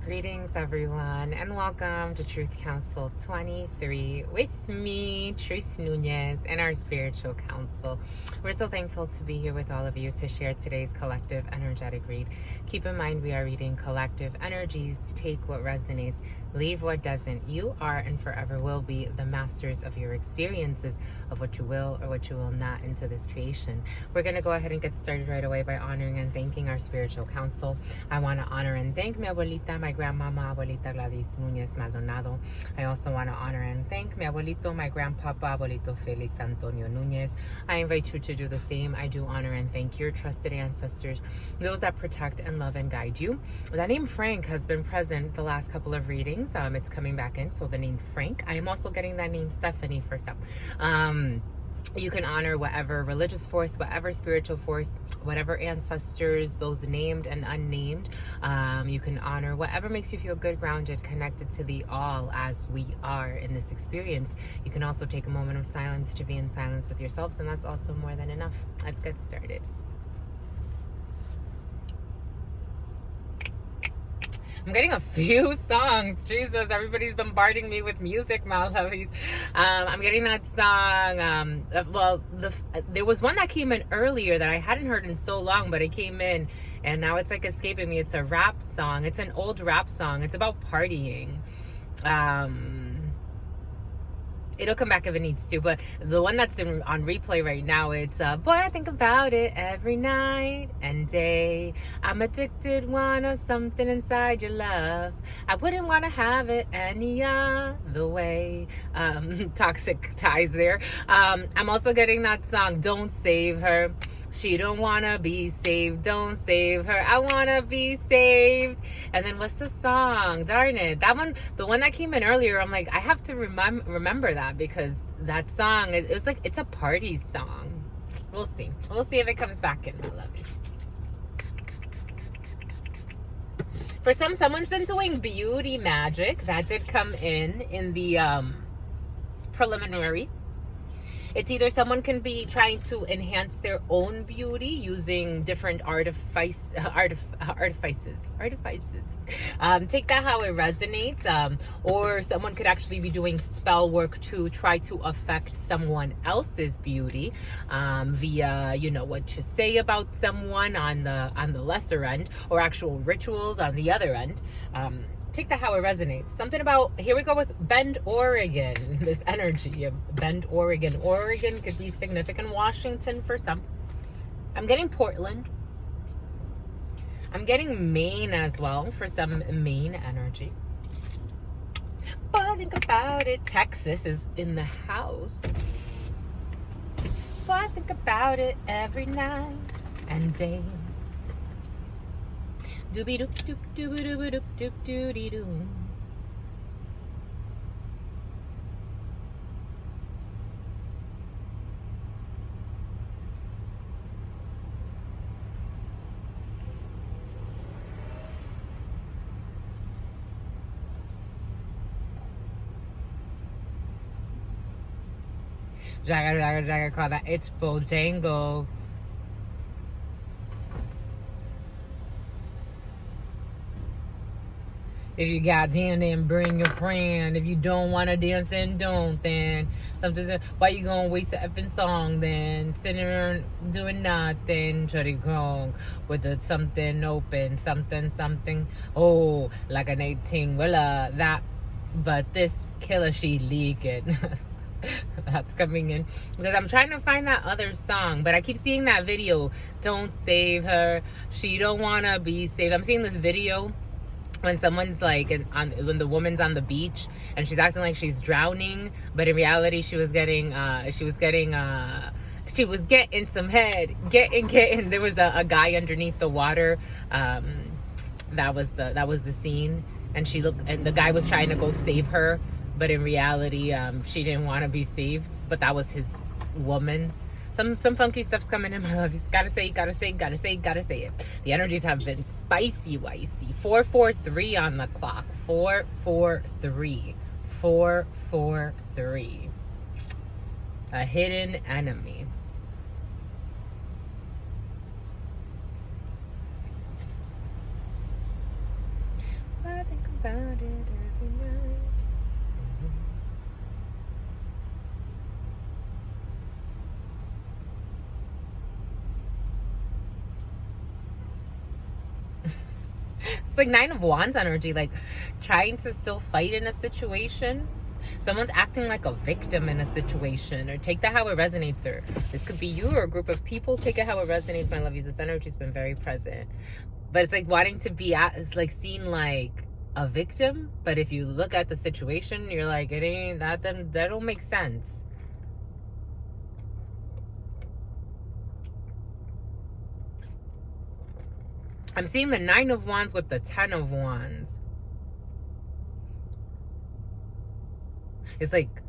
Greetings, everyone, and welcome to Truth Council 23 with me, Truth Nunez, and our spiritual council. We're so thankful to be here with all of you to share today's collective energetic read. Keep in mind, we are reading collective energies. Take what resonates, leave what doesn't. You are and forever will be the masters of your experiences, of what you will or what you will not into this creation. We're going to go ahead and get started right away by honoring and thanking our spiritual council. I want to honor and thank mi abuelita, my grandmama, abuelita Gladys Nunez Maldonado. I also want to honor and thank mi abuelito, my grandpapa, abuelito Felix Antonio Nunez. I invite you to do the same. I do honor and thank your trusted ancestors, those that protect and love and guide you. That name Frank has been present the last couple of readings. It's coming back in, so the name Frank. I am also getting that name Stephanie for some. You can honor whatever religious force, whatever spiritual force, whatever ancestors, those named and unnamed. You can honor whatever makes you feel good, grounded, connected to the all as we are in this experience. You can also take a moment of silence to be in silence with yourselves, and that's also more than enough. Let's get started. I'm getting a few songs. Jesus, everybody's bombarding me with music, my lovies. I'm getting that song. There was one that came in earlier that I hadn't heard in so long, but it came in and now it's like escaping me. It's a rap song. It's an old rap song. It's about partying. It'll come back if it needs to, but the one that's on replay right now, it's boy, I think about it every night and day. I'm addicted, wanna something inside your love. I wouldn't want to have it any other way. Toxic ties there. I'm also getting that song, Don't Save Her. She don't wanna be saved, don't save her. I wanna be saved. And then what's the song? Darn it. That one, the one that came in earlier, I'm like, I have to remember that because that song, it was like, it's a party song. We'll see. We'll see if it comes back in. I love it. For someone's been doing beauty magic. That did come in the preliminary. It's either someone can be trying to enhance their own beauty using different artifices. Take that how it resonates. Or someone could actually be doing spell work to try to affect someone else's beauty via, what you say about someone on the lesser end, or actual rituals on the other end. Take that how it resonates. Something about, here we go with Bend, Oregon. This energy of Bend, Oregon. Oregon could be significant. Washington for some. I'm getting Portland. I'm getting Maine as well for some Maine energy. But think about it. Texas is in the house. But I think about it every night and day. Doobie doop doop doop doop doop doop doody doo. Jagga, call that it's Bojangles. If you got dance, then bring your friend. If you don't want to dance, then don't. Then something. Why you gonna waste a effing song? Then sitting around doing nothing. Shutting wrong with the something open, something. Oh, like an 18-wheeler. That, but this killer she leaking. That's coming in because I'm trying to find that other song, but I keep seeing that video. Don't save her. She don't wanna be saved. I'm seeing this video. When someone's like, when the woman's on the beach and she's acting like she's drowning, but in reality she was getting some head, getting. There was a guy underneath the water. That was the scene, and the guy was trying to go save her, but in reality, she didn't want to be saved. But that was his woman. Some funky stuff's coming in, my love. Gotta say it. The energies have been spicy, wicey. 443 on the clock. 443. 443. A hidden enemy. I think about it every night. It's like Nine of Wands energy, like trying to still fight in a situation. Someone's acting like a victim in a situation, or take that how it resonates. Or this could be you or a group of people. Take it how it resonates, my lovies. This energy's been very present, but it's like wanting to be it's like seen like a victim. But if you look at the situation, you're like, it ain't that. Then that don't make sense. I'm seeing the Nine of Wands with the Ten of Wands. It's like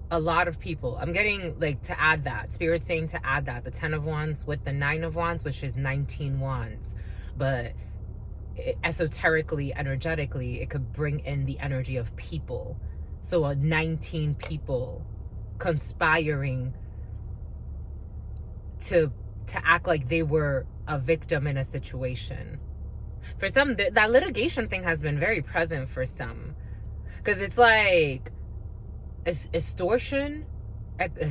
a lot of people. I'm getting like to add that. Spirit saying to add that. The Ten of Wands with the Nine of Wands, which is 19 Wands. But esoterically, energetically, it could bring in the energy of people. So 19 people conspiring to act like they were a victim in a situation. For some, that litigation thing has been very present for some. Because it's like extortion. Something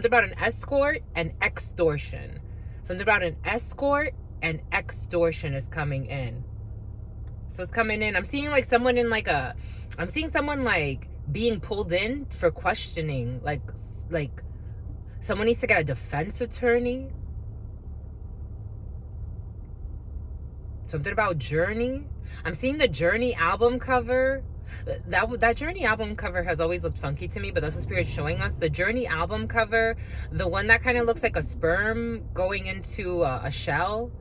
about an escort and extortion. Something about an escort and extortion is coming in. So it's coming in. I'm seeing like someone in like I'm seeing someone like being pulled in for questioning. Like someone needs to get a defense attorney. Something about Journey. I'm seeing the Journey album cover. That Journey album cover has always looked funky to me, but that's what Spirit's showing us. The Journey album cover, the one that kind of looks like a sperm going into a shell.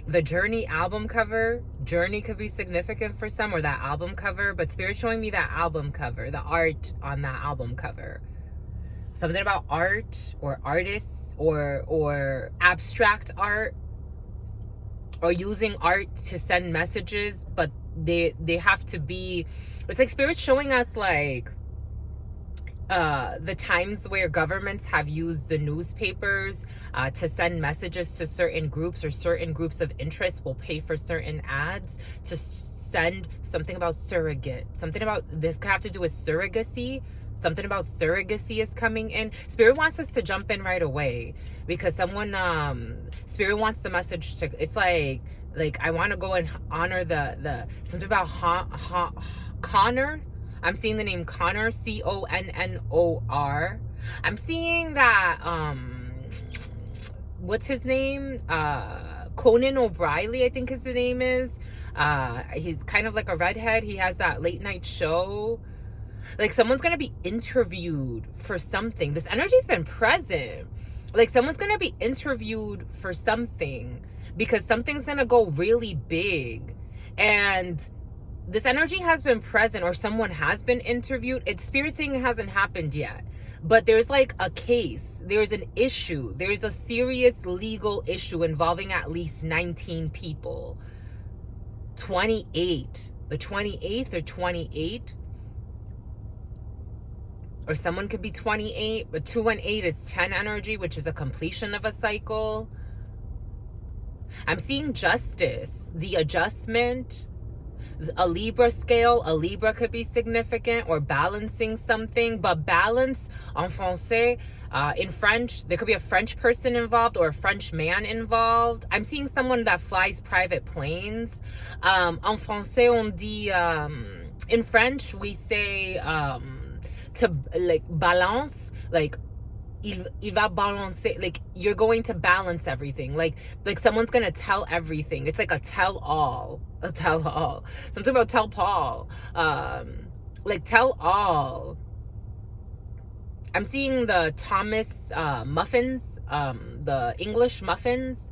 The Journey album cover. Journey could be significant for some, or that album cover, but Spirit's showing me that album cover, the art on that album cover. Something about art or artists or abstract art. Or using art to send messages, but they have to be, it's like Spirit's showing us like the times where governments have used the newspapers to send messages to certain groups, or certain groups of interest will pay for certain ads to send something about surrogate. Something about, this could have to do with surrogacy. Something about surrogacy is coming in. Spirit wants us to jump in right away because someone, Spirit wants the message to, it's like I want to go and honor the something about Connor. I'm seeing the name Connor, Connor. I'm seeing that, what's his name? Conan O'Brien, I think his name is. He's kind of like a redhead. He has that late night show. Like someone's going to be interviewed for something. This energy's been present. Like someone's going to be interviewed for something because something's going to go really big. And this energy has been present, or someone has been interviewed. It's Spirit saying it hasn't happened yet. But there's like a case. There's an issue. There's a serious legal issue involving at least 19 people. 28. The 28th or 28. Or someone could be 28, but 2 and 8 is 10 energy, which is a completion of a cycle. I'm seeing justice, the adjustment, a Libra scale. A Libra could be significant, or balancing something. But balance, en français, in French, there could be a French person involved or a French man involved. I'm seeing someone that flies private planes. En français, on dit, in French, we say, to like balance, like il va balancer, like you're going to balance everything, like someone's gonna tell everything. It's like a tell-all. Something about tell Paul, like tell all. I'm seeing the Thomas muffins, the English muffins.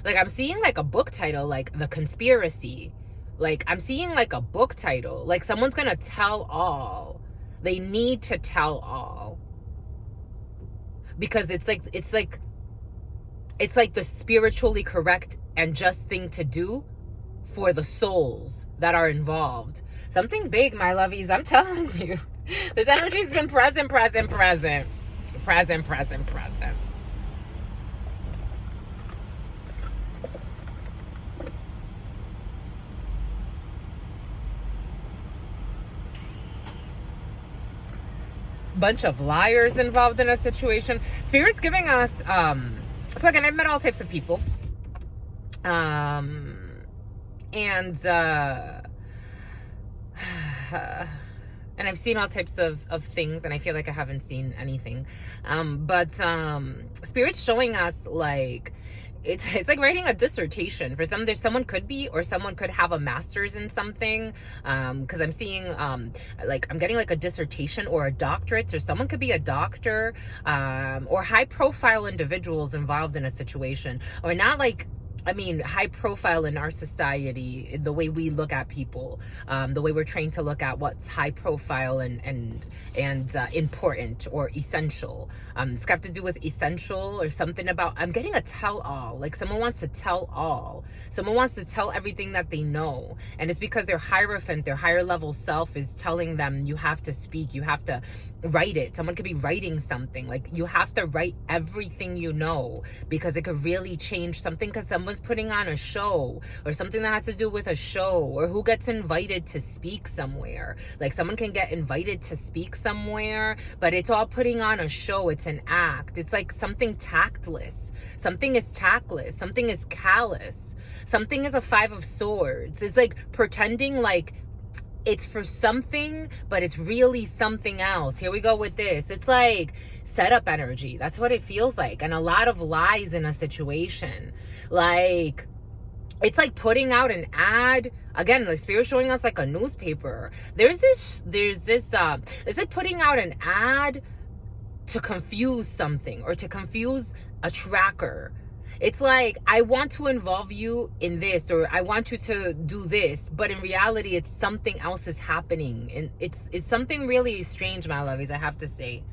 Like I'm seeing like a book title, like The Conspiracy. Like I'm seeing like a book title, like someone's gonna tell all. They need to tell all. Because it's like the spiritually correct and just thing to do for the souls that are involved. Something big, my lovies, I'm telling you. This energy's been present. Bunch of liars involved in a situation. Spirit's giving us so again, I've met all types of people, and I've seen all types of things, and I feel like I haven't seen anything, but Spirit's showing us like it's like writing a dissertation. For some, there's someone could be, or someone could have a master's in something, because I'm seeing like I'm getting like a dissertation or a doctorate, or someone could be a doctor, or high profile individuals involved in a situation, or not like, I mean, high profile in our society, the way we look at people, the way we're trained to look at what's high profile and important or essential. It's got to do with essential or something about, I'm getting a tell all, like someone wants to tell all. Someone wants to tell everything that they know. And it's because their hierophant, their higher level self is telling them, you have to speak, you have to write it. Someone could be writing something, like you have to write everything you know, because it could really change something, because someone's putting on a show, or something that has to do with a show, or who gets invited to speak somewhere. Like someone can get invited to speak somewhere, but it's all putting on a show. It's an act. It's like something tactless. Something is tactless. Something is callous. Something is a 5 of swords. It's like pretending like it's for something, but it's really something else. Here we go with this. It's like setup energy. That's what it feels like. And a lot of lies in a situation. Like, it's like putting out an ad. Again, like Spirit showing us like a newspaper. It's like putting out an ad to confuse something, or to confuse a tracker. It's like, I want to involve you in this, or I want you to do this, but in reality, it's something else is happening. And it's something really strange, my lovies, I have to say.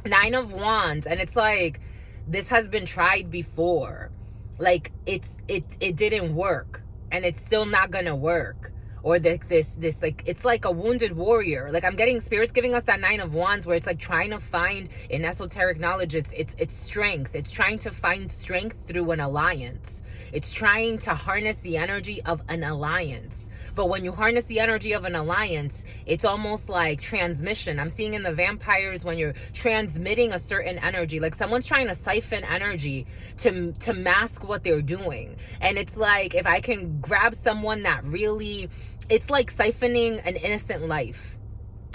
9 of Wands, and it's like, this has been tried before. Like, it didn't work, and it's still not gonna work. Or this like, it's like a wounded warrior. Like, I'm getting Spirit's giving us that 9 of Wands, where it's like trying to find in esoteric knowledge, it's strength. It's trying to find strength through an alliance. It's trying to harness the energy of an alliance. But when you harness the energy of an alliance, it's almost like transmission. I'm seeing in the vampires, when you're transmitting a certain energy, like someone's trying to siphon energy to mask what they're doing. And it's like, if I can grab someone that really, it's like siphoning an innocent life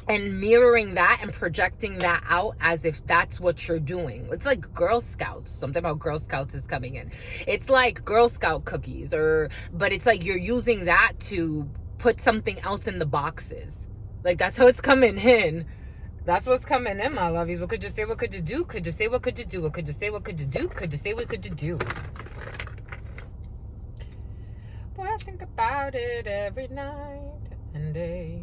and mirroring that and projecting that out as if that's what you're doing. It's like Girl Scouts. Something about Girl Scouts is coming in. It's like Girl Scout cookies, but it's like you're using that to put something else in the boxes. Like, that's how it's coming in. That's what's coming in, my lovies. What could you say? What could you do? Could you say? What could you do? What could you say? What could you do? Could you say? What could you do? Boy, I think about it every night and day.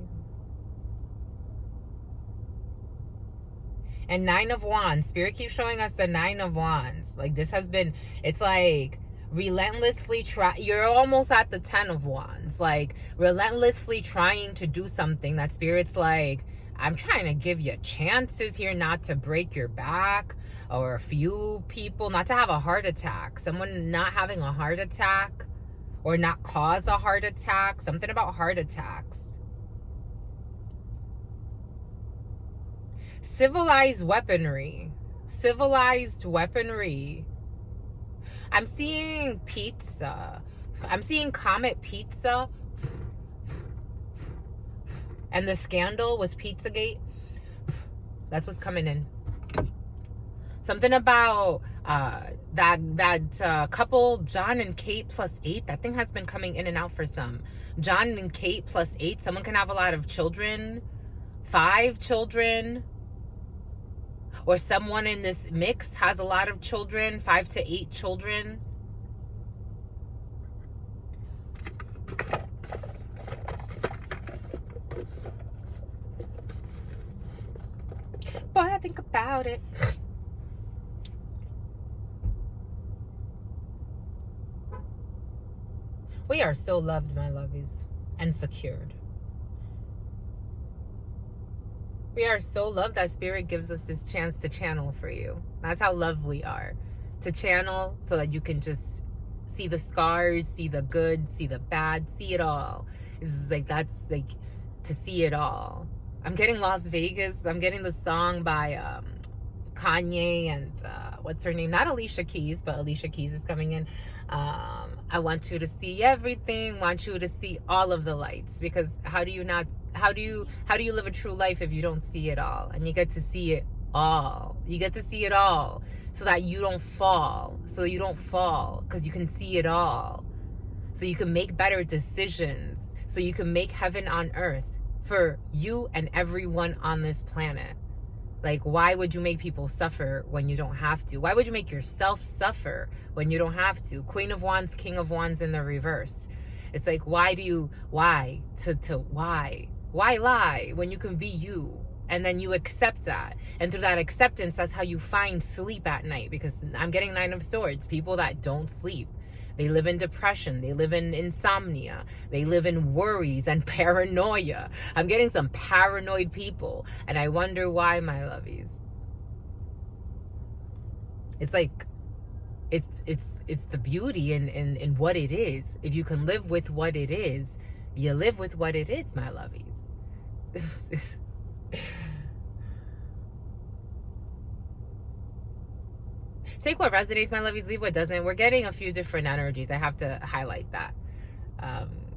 And 9 of Wands. Spirit keeps showing us the 9 of Wands. Like, this has been, it's like relentlessly you're almost at the 10 of Wands. Like, relentlessly trying to do something that Spirit's like, I'm trying to give you chances here not to break your back, or a few people not to have a heart attack. Someone not having a heart attack, or not cause a heart attack. Something about heart attacks. Civilized weaponry. Civilized weaponry. I'm seeing pizza. I'm seeing Comet Pizza. And the scandal with Pizzagate. That's what's coming in. Something about that couple, John and Kate +8. That thing has been coming in and out for some. John and Kate +8. Someone can have a lot of children. 5 children. Or someone in this mix has a lot of children. 5 to 8 children. Boy, I think about it. We are so loved, my lovies, and secured. We are so loved that Spirit gives us this chance to channel for you. That's how loved we are. To channel so that you can just see the scars, see the good, see the bad, see it all. That's like to see it all. I'm getting Las Vegas. I'm getting the song by Kanye and what's her name? Not Alicia Keys, but Alicia Keys is coming in. I want you to see everything. Want you to see all of the lights, because how do you live a true life if you don't see it all? And you get to see it all. You get to see it all so that you don't fall. So you don't fall because you can see it all. So you can make better decisions. So you can make heaven on earth for you and everyone on this planet. Like, why would you make people suffer when you don't have to? Why would you make yourself suffer when you don't have to? Queen of Wands, King of Wands in the reverse. It's like, why lie when you can be you? And then you accept that. And through that acceptance, that's how you find sleep at night. Because I'm getting Nine of Swords. People that don't sleep. They live in depression. They live in insomnia. They live in worries and paranoia. I'm getting some paranoid people. And I wonder why, my lovies. It's like, it's the beauty in what it is. If you can live with what it is, you live with what it is, my lovies. Take what resonates, my lovies, leave what doesn't. We're getting a few different energies. I have to highlight that.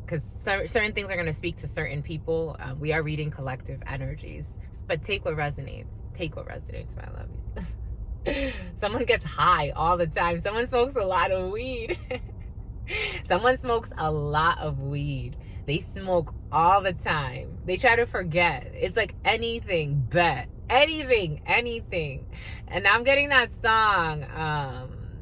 Because certain things are going to speak to certain people. We are reading collective energies. But take what resonates. Take what resonates, my lovies. Someone gets high all the time. Someone smokes a lot of weed. Someone smokes a lot of weed. They smoke all the time. They try to forget. It's like anything but. Anything. And I'm getting that song,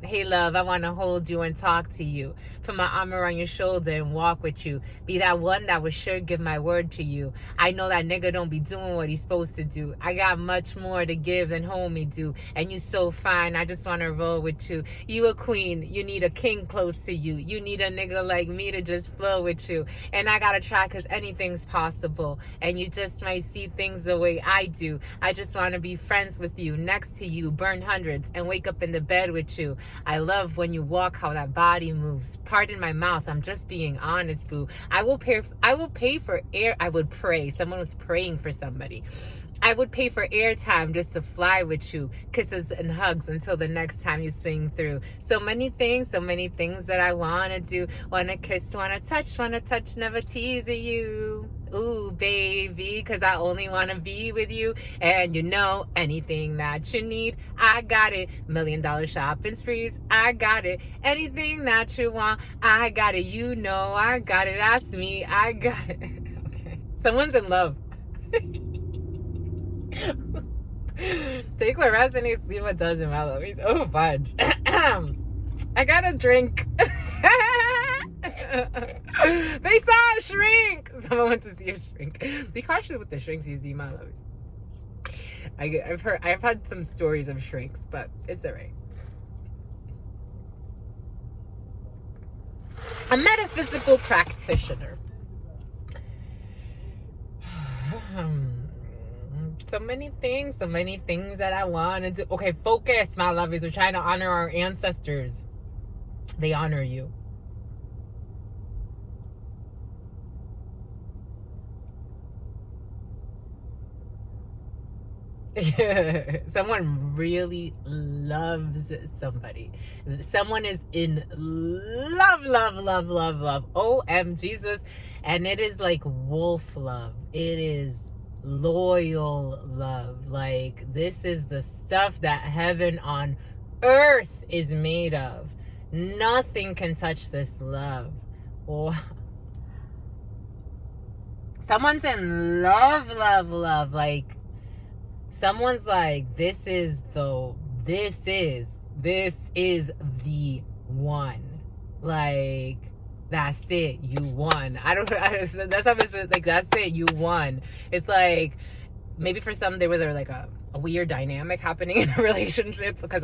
hey love, I want to hold you and talk to you. Put my arm around your shoulder and walk with you. Be that one that would sure give my word to you. I know that nigga don't be doing what he's supposed to do. I got much more to give than homie do. And you so fine, I just want to roll with you. You a queen, you need a king close to you. You need a nigga like me to just flow with you. And I gotta try, cause anything's possible. And you just might see things the way I do. I just want to be friends with you, next to you, burn hundreds, and wake up in the bed with you. I love when you walk, how that body moves. Pardon my mouth, I'm just being honest, boo. I will pay for air. I would pray. Someone was praying for somebody. I would pay for airtime just to fly with you. Kisses and hugs until the next time you swing through. So many things that I want to do. Want to kiss, want to touch, never teasing you. Ooh, baby, cause I only want to be with you. And you know, anything that you need, I got it. $1 million shopping sprees, I got it. Anything that you want, I got it. You know, I got it. Ask me, I got it. Okay. Someone's in love. Take what resonates, leave what doesn't, my lovies. Oh, fudge. I got a drink. They saw a shrink. Someone went to see a shrink. Be cautious with the shrinks you see, my lovies. I've had some stories of shrinks, but it's alright. A metaphysical practitioner. So many things that I want to do. Okay, focus, my lovies. We're trying to honor our ancestors. They honor you. Someone really loves somebody. Someone is in love. OM Jesus. And it is like wolf love. It is loyal love. Like, this is the stuff that heaven on earth is made of. Nothing can touch this love. Oh. Someone's in love. Like, someone's like, this is the one. Like, that's it, you won. That's how it's like, that's it, you won. It's like, maybe for some there was like a weird dynamic happening in a relationship, because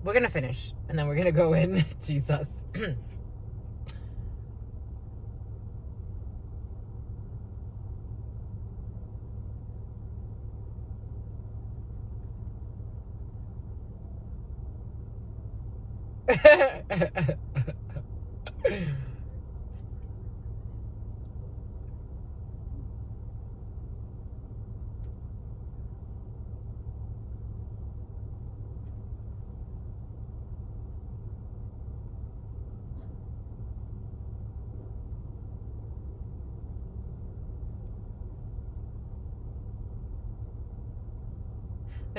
we're gonna finish and then we're gonna go in. Jesus. The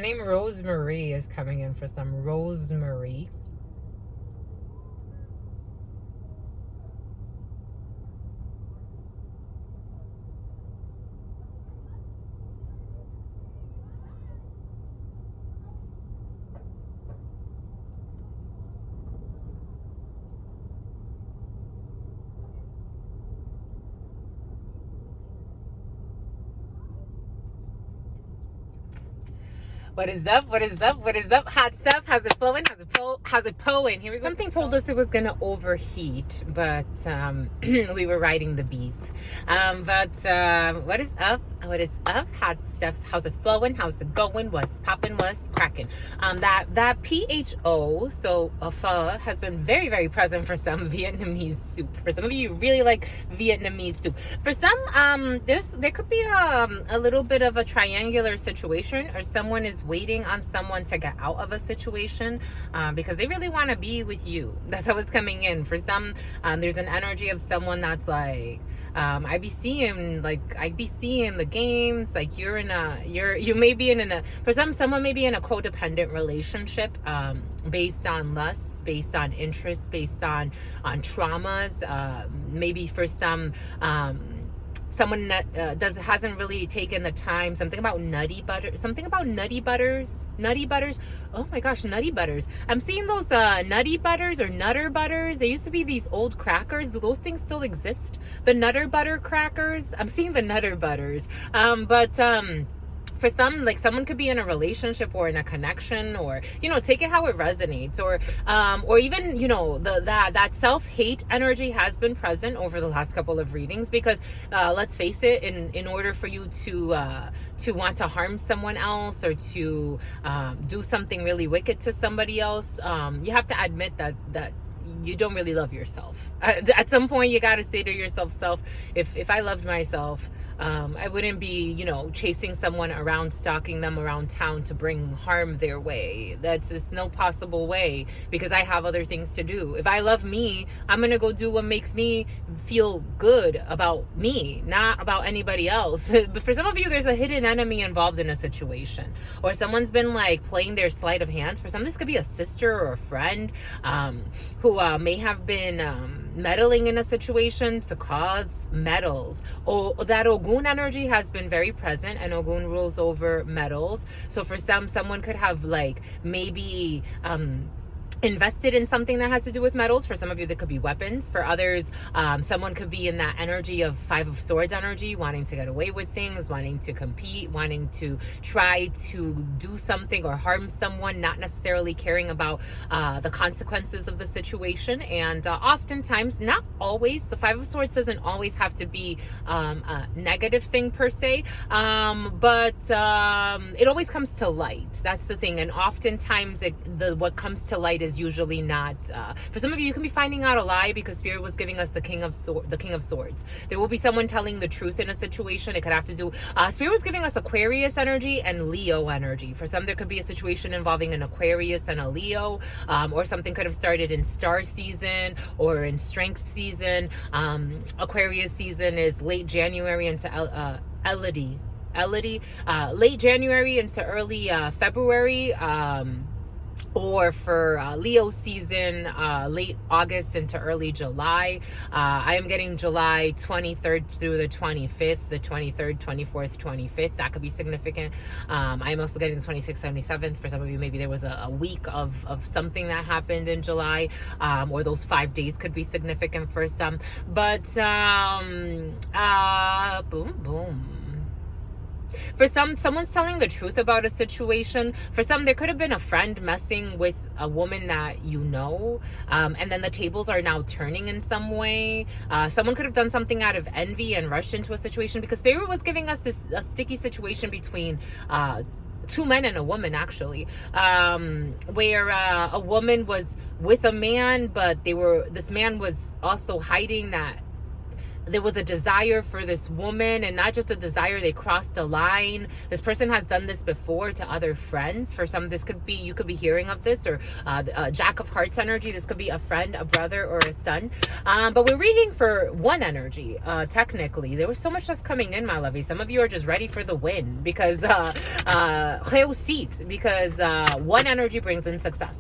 name Rosemary is coming in for some. Rosemary. What is up? What is up? What is up? Hot stuff. How's it flowing? How's it poing? Here we go. Something told us it was gonna overheat, but we were riding the beat. What is up? What is up? Hot stuff. How's it flowing? How's it going? What's popping? What's cracking? That PHO, so pho, has been very, very present for some Vietnamese soup. For some of you, really like Vietnamese soup. For some, there could be a little bit of a triangular situation, or someone is waiting on someone to get out of a situation because they really want to be with you. That's how it's coming in. For some, there's an energy of someone that's like, I be seeing the games, like you may be for someone may be in a codependent relationship based on lust, based on interest, based on traumas. Maybe for some, someone that hasn't really taken the time. Something about nutty butters. Oh my gosh, nutty butters. I'm seeing those nutty butters or nutter butters. They used to be these old crackers. Do those things still exist? The nutter butter crackers. I'm seeing the nutter butters. For some, like someone could be in a relationship or in a connection, or take it how it resonates, or even that self-hate energy has been present over the last couple of readings, because let's face it, in order for you to want to harm someone else, or to do something really wicked to somebody else, you have to admit that you don't really love yourself. At some point, you got to say to yourself, if I loved myself, I wouldn't be, chasing someone around, stalking them around town to bring harm their way. That's just no possible way, because I have other things to do. If I love me, I'm going to go do what makes me feel good about me, not about anybody else. But for some of you, there's a hidden enemy involved in a situation, or someone's been like playing their sleight of hands. For some, this could be a sister or a friend who may have been meddling in a situation to cause metals. Or that Ogun energy has been very present, and Ogun rules over metals. So for someone could have like maybe invested in something that has to do with metals. For some of you, that could be weapons. For others, someone could be in that energy of Five of Swords energy, wanting to get away with things, wanting to compete, wanting to try to do something or harm someone, not necessarily caring about the consequences of the situation. And oftentimes, not always, the Five of Swords doesn't always have to be a negative thing per se, but it always comes to light. That's the thing. And oftentimes what comes to light is usually not, for some of you, you can be finding out a lie because Spirit was giving us the King of Swords. There will be someone telling the truth in a situation. It could have to do, Spirit was giving us Aquarius energy and Leo energy. For some, there could be a situation involving an Aquarius and a Leo, or something could have started in star season or in strength season. Aquarius season is late January into late January into early February, or for Leo season, late August into early July. I am getting July 23rd through the 25th, the 23rd, 24th, 25th. That could be significant. I'm also getting the 26th, 77th. For some of you, maybe there was a week of something that happened in July, or those 5 days could be significant for some. But boom, boom. For some, someone's telling the truth about a situation. For some, there could have been a friend messing with a woman that you know, and then the tables are now turning in some way. Someone could have done something out of envy and rushed into a situation, because Spirit was giving us a sticky situation between two men and a woman, actually, where a woman was with a man, but this man was also hiding that there was a desire for this woman, and not just a desire, they crossed a line. This person has done this before to other friends. For some, this could be, you could be hearing of this, or Jack of Hearts energy. This could be a friend, a brother, or a son. But we're reading for one energy, technically. There was so much that's coming in, my lovey. Some of you are just ready for the win, because one energy brings in success.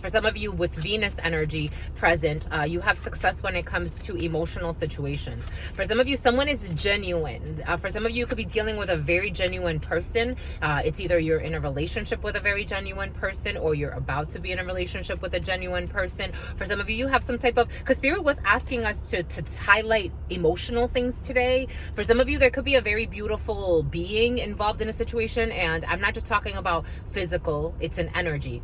For some of you with Venus energy present, you have success when it comes to emotional situations. For some of you, someone is genuine. For some of you, you could be dealing with a very genuine person. It's either you're in a relationship with a very genuine person, or you're about to be in a relationship with a genuine person. For some of you, you have some type of, because Spirit was asking us to highlight emotional things today. For some of you, there could be a very beautiful being involved in a situation. And I'm not just talking about physical, it's an energy.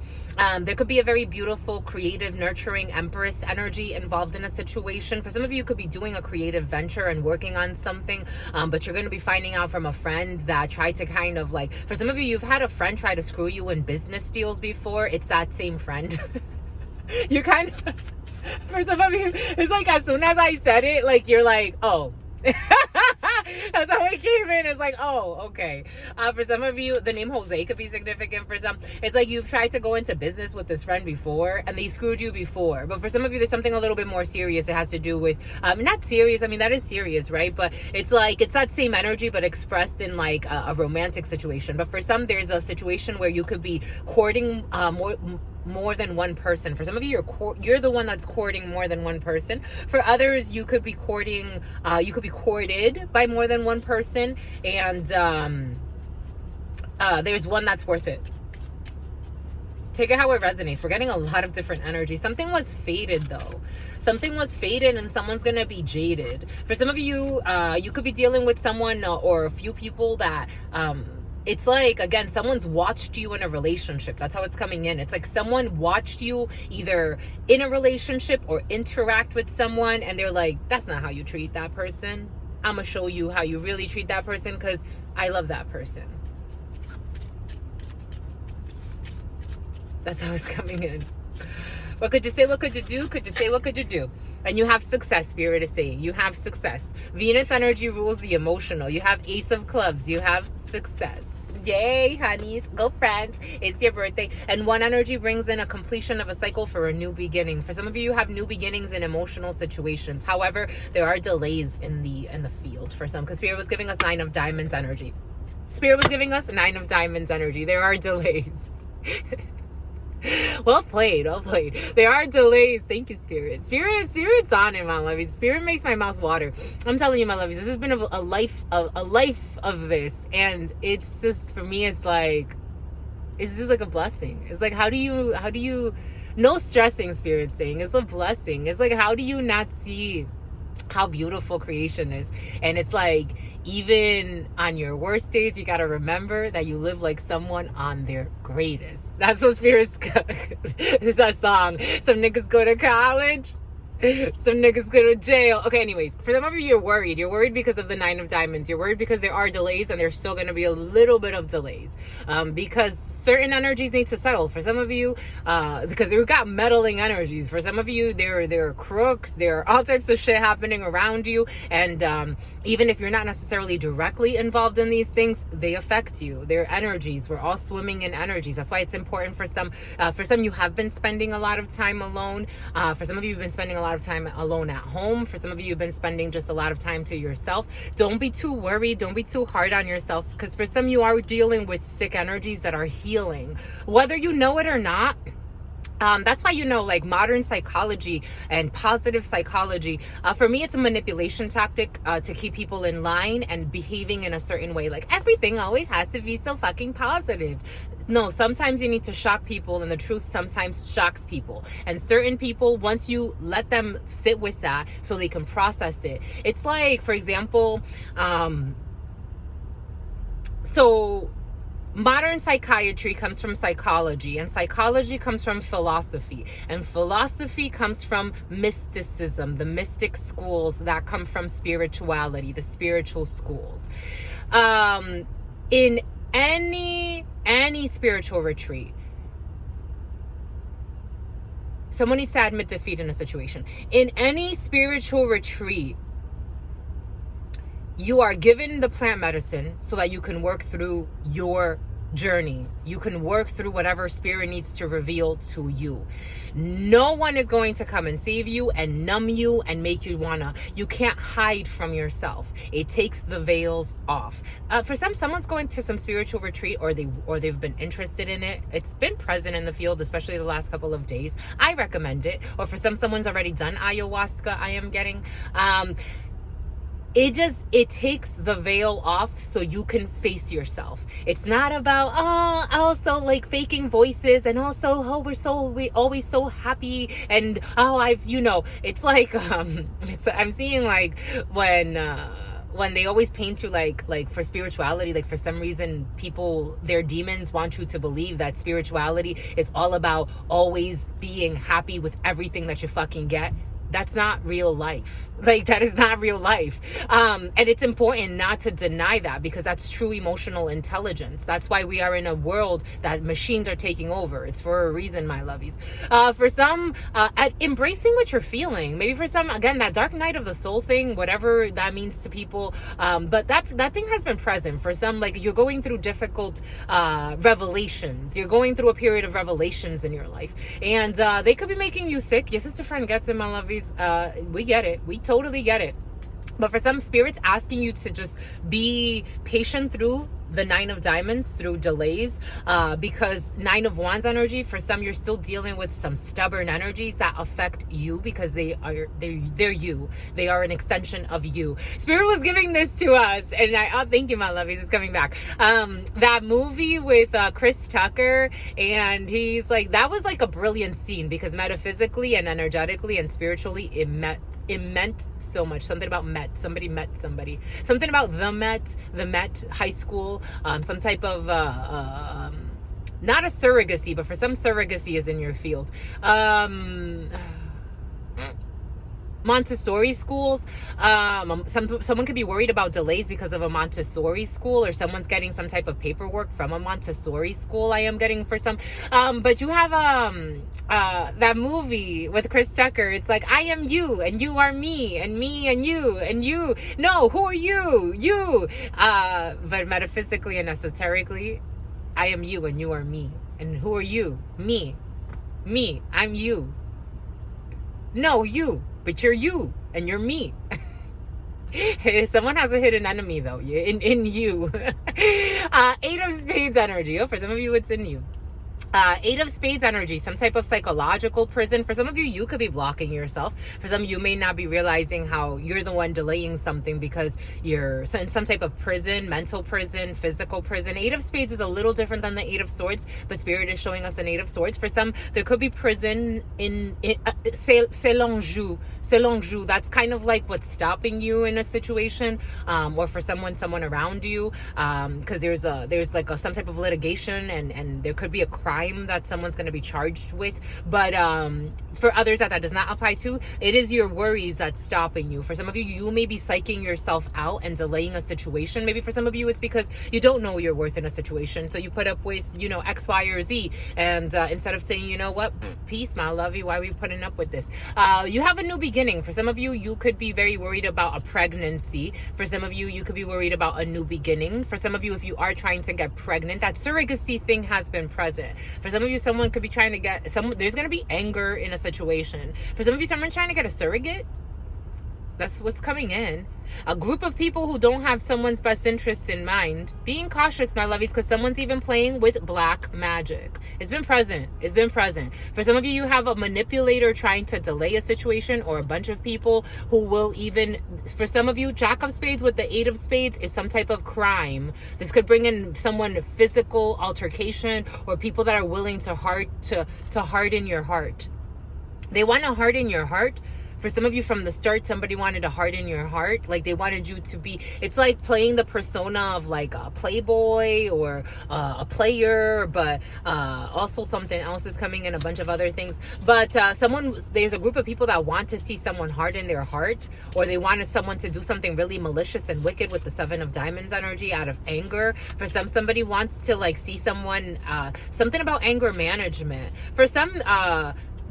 There could be a very beautiful, creative, nurturing Empress energy involved in a situation. For some of you, could be doing a creative venture and working on something, but you're going to be finding out from a friend that tried to kind of like, for some of you, you've had a friend try to screw you in business deals before. It's that same friend. You kind of, for some of you, it's like as soon as I said it, like you're like, oh. That's how it came in. It's like, oh, okay. For some of you, the name Jose could be significant. For some, it's like you've tried to go into business with this friend before and they screwed you before. But for some of you, there's something a little bit more serious. It has to do with, not serious. I mean, that is serious, right? But it's like, it's that same energy, but expressed in like a romantic situation. But for some, there's a situation where you could be courting more than one person. For some of you, you're the one that's courting more than one person. For others, you could be courting, you could be courted by more than one person, and there's one that's worth it. Take it how it resonates. We're getting a lot of different energy. Something was fated though. Something was fated and someone's gonna be jaded. For some of you, you could be dealing with someone or a few people that it's like, again, someone's watched you in a relationship. That's how it's coming in. It's like someone watched you either in a relationship or interact with someone, and they're like, that's not how you treat that person. I'm gonna show you how you really treat that person because I love that person. That's how it's coming in. What could you say? What could you do? Could you say? What could you do? And you have success, Spirit is saying. You have success. Venus energy rules the emotional. You have Ace of Clubs. You have success. Yay, honeys. Go, friends. It's your birthday. And one energy brings in a completion of a cycle for a new beginning. For some of you, you have new beginnings in emotional situations. However, there are delays in the field for some, because Spirit was giving us 9 of Diamonds energy. There are delays. Well played. There are delays. Thank you, Spirit. Spirit's on it, my lovies. Spirit makes my mouth water. I'm telling you, my lovies, this has been a life of this, and it's just, for me, it's just like a blessing. It's like, how do you no stressing, Spirit's saying. It's a blessing. It's like, how do you not see how beautiful creation is? And it's like, even on your worst days, you got to remember that you live like someone on their greatest. That's what Spirit's it's that song. Some niggas go to college, some niggas go to jail. Okay, anyways, for some of you, you're worried because of the 9 of Diamonds. You're worried because there are delays, and there's still going to be a little bit of delays, because certain energies need to settle. For some of you, because they've got meddling energies. For some of you, there are crooks, there are all types of shit happening around you, and even if you're not necessarily directly involved in these things, they affect you. They're energies. We're all swimming in energies. That's why it's important for some. For some, you have been spending a lot of time alone. For some of you, you've been spending a lot of time alone at home. For some of you, you've been spending just a lot of time to yourself. Don't be too worried. Don't be too hard on yourself, because for some, you are dealing with sick energies that are healing, whether you know it or not. That's why, like modern psychology and positive psychology, for me, it's a manipulation tactic to keep people in line and behaving in a certain way. Like, everything always has to be so fucking positive. No, sometimes you need to shock people, and the truth sometimes shocks people. And certain people, once you let them sit with that so they can process it, it's like, for example, modern psychiatry comes from psychology, and psychology comes from philosophy, and philosophy comes from mysticism, the mystic schools that come from spirituality, the spiritual schools. In any spiritual retreat, someone needs to admit defeat in a situation. In any spiritual retreat, you are given the plant medicine so that you can work through your journey. You can work through whatever spirit needs to reveal to you. No one is going to come and save you and numb you and make you you can't hide from yourself. It takes the veils off. For someone's going to some spiritual retreat, or they've been interested in it. It's been present in the field, especially the last couple of days. I recommend it. Or for someone's already done ayahuasca, I am getting, it takes the veil off so you can face yourself. It's not about also like faking voices and also we always so happy and it's like I'm seeing like when they always paint you like for spirituality, like for some reason their demons want you to believe that spirituality is all about always being happy with everything that you fucking get. That's not real life. Like, that is not real life. And it's important not to deny that, because that's true emotional intelligence. That's why we are in a world that machines are taking over. It's for a reason, my lovies. For some, at embracing what you're feeling. Maybe for some, again, that dark night of the soul thing, whatever that means to people. But that thing has been present. For some, like, you're going through difficult revelations. You're going through a period of revelations in your life. And they could be making you sick. Your sister friend gets it, my lovies. We get it. We totally get it. But for some, spirits asking you to just be patient through the 9 of diamonds, through delays, because 9 of wands energy, for some, you're still dealing with some stubborn energies that affect you, because they're you. They are an extension of you. Spirit was giving this to us, and thank you, my lovies. It's coming back. That movie with Chris Tucker, and he's like, that was like a brilliant scene, because metaphysically and energetically and spiritually, it meant so much. Something about somebody met somebody. Something about the Met high school. Some type of not a surrogacy, but for some, surrogacy is in your field. Montessori schools. Someone could be worried about delays because of a Montessori school, or someone's getting some type of paperwork from a Montessori school. I am getting for some. But you have that movie with Chris Tucker. It's like, I am you and you are me and you and you. No, who are you? You. But metaphysically and esoterically, I am you and you are me. And who are you? Me. I'm you. No, you. But you're you, and you're me. Someone has a hidden enemy, though, in you. 8 of Spades energy. Oh, for some of you, it's in you. 8 of Spades energy, some type of psychological prison. For some of you, you could be blocking yourself. For some, you may not be realizing how you're the one delaying something because you're in some type of prison, mental prison, physical prison. 8 of Spades is a little different than the 8 of Swords, but Spirit is showing us an 8 of Swords. For some, there could be prison c'est l'enjeu. That's kind of like what's stopping you in a situation, or for someone around you, because there's like some type of litigation, and there could be a crime that someone's going to be charged with. But for others that does not apply to, it is your worries that's stopping you. For some of you, you may be psyching yourself out and delaying a situation. Maybe for some of you, it's because you don't know your worth in a situation, so you put up with X, Y, or Z, and instead of saying, you know what, peace, my lovey, why are we putting up with this? You have a new beginning. For some of you, you could be very worried about a pregnancy. For some of you, you could be worried about a new beginning. For some of you, if you are trying to get pregnant, that surrogacy thing has been present. For some of you, someone could be trying to get there's going to be anger in a situation. For some of you, someone's trying to get a surrogate. That's what's coming in. A group of people who don't have someone's best interest in mind. Being cautious, my lovies, because someone's even playing with black magic. It's been present. For some of you, you have a manipulator trying to delay a situation, or a bunch of people who will for some of you, Jack of Spades with the 8 of Spades is some type of crime. This could bring in someone physical altercation, or people that are willing to harden your heart. They want to harden your heart. For some of you, from the start, somebody wanted to harden your heart. Like, they wanted you to be, it's like playing the persona of like a playboy or a player, but also something else is coming in, a bunch of other things. But there's a group of people that want to see someone harden their heart, or they wanted someone to do something really malicious and wicked with the 7 of Diamonds energy out of anger. For some, somebody wants to like see someone, something about anger management. For some,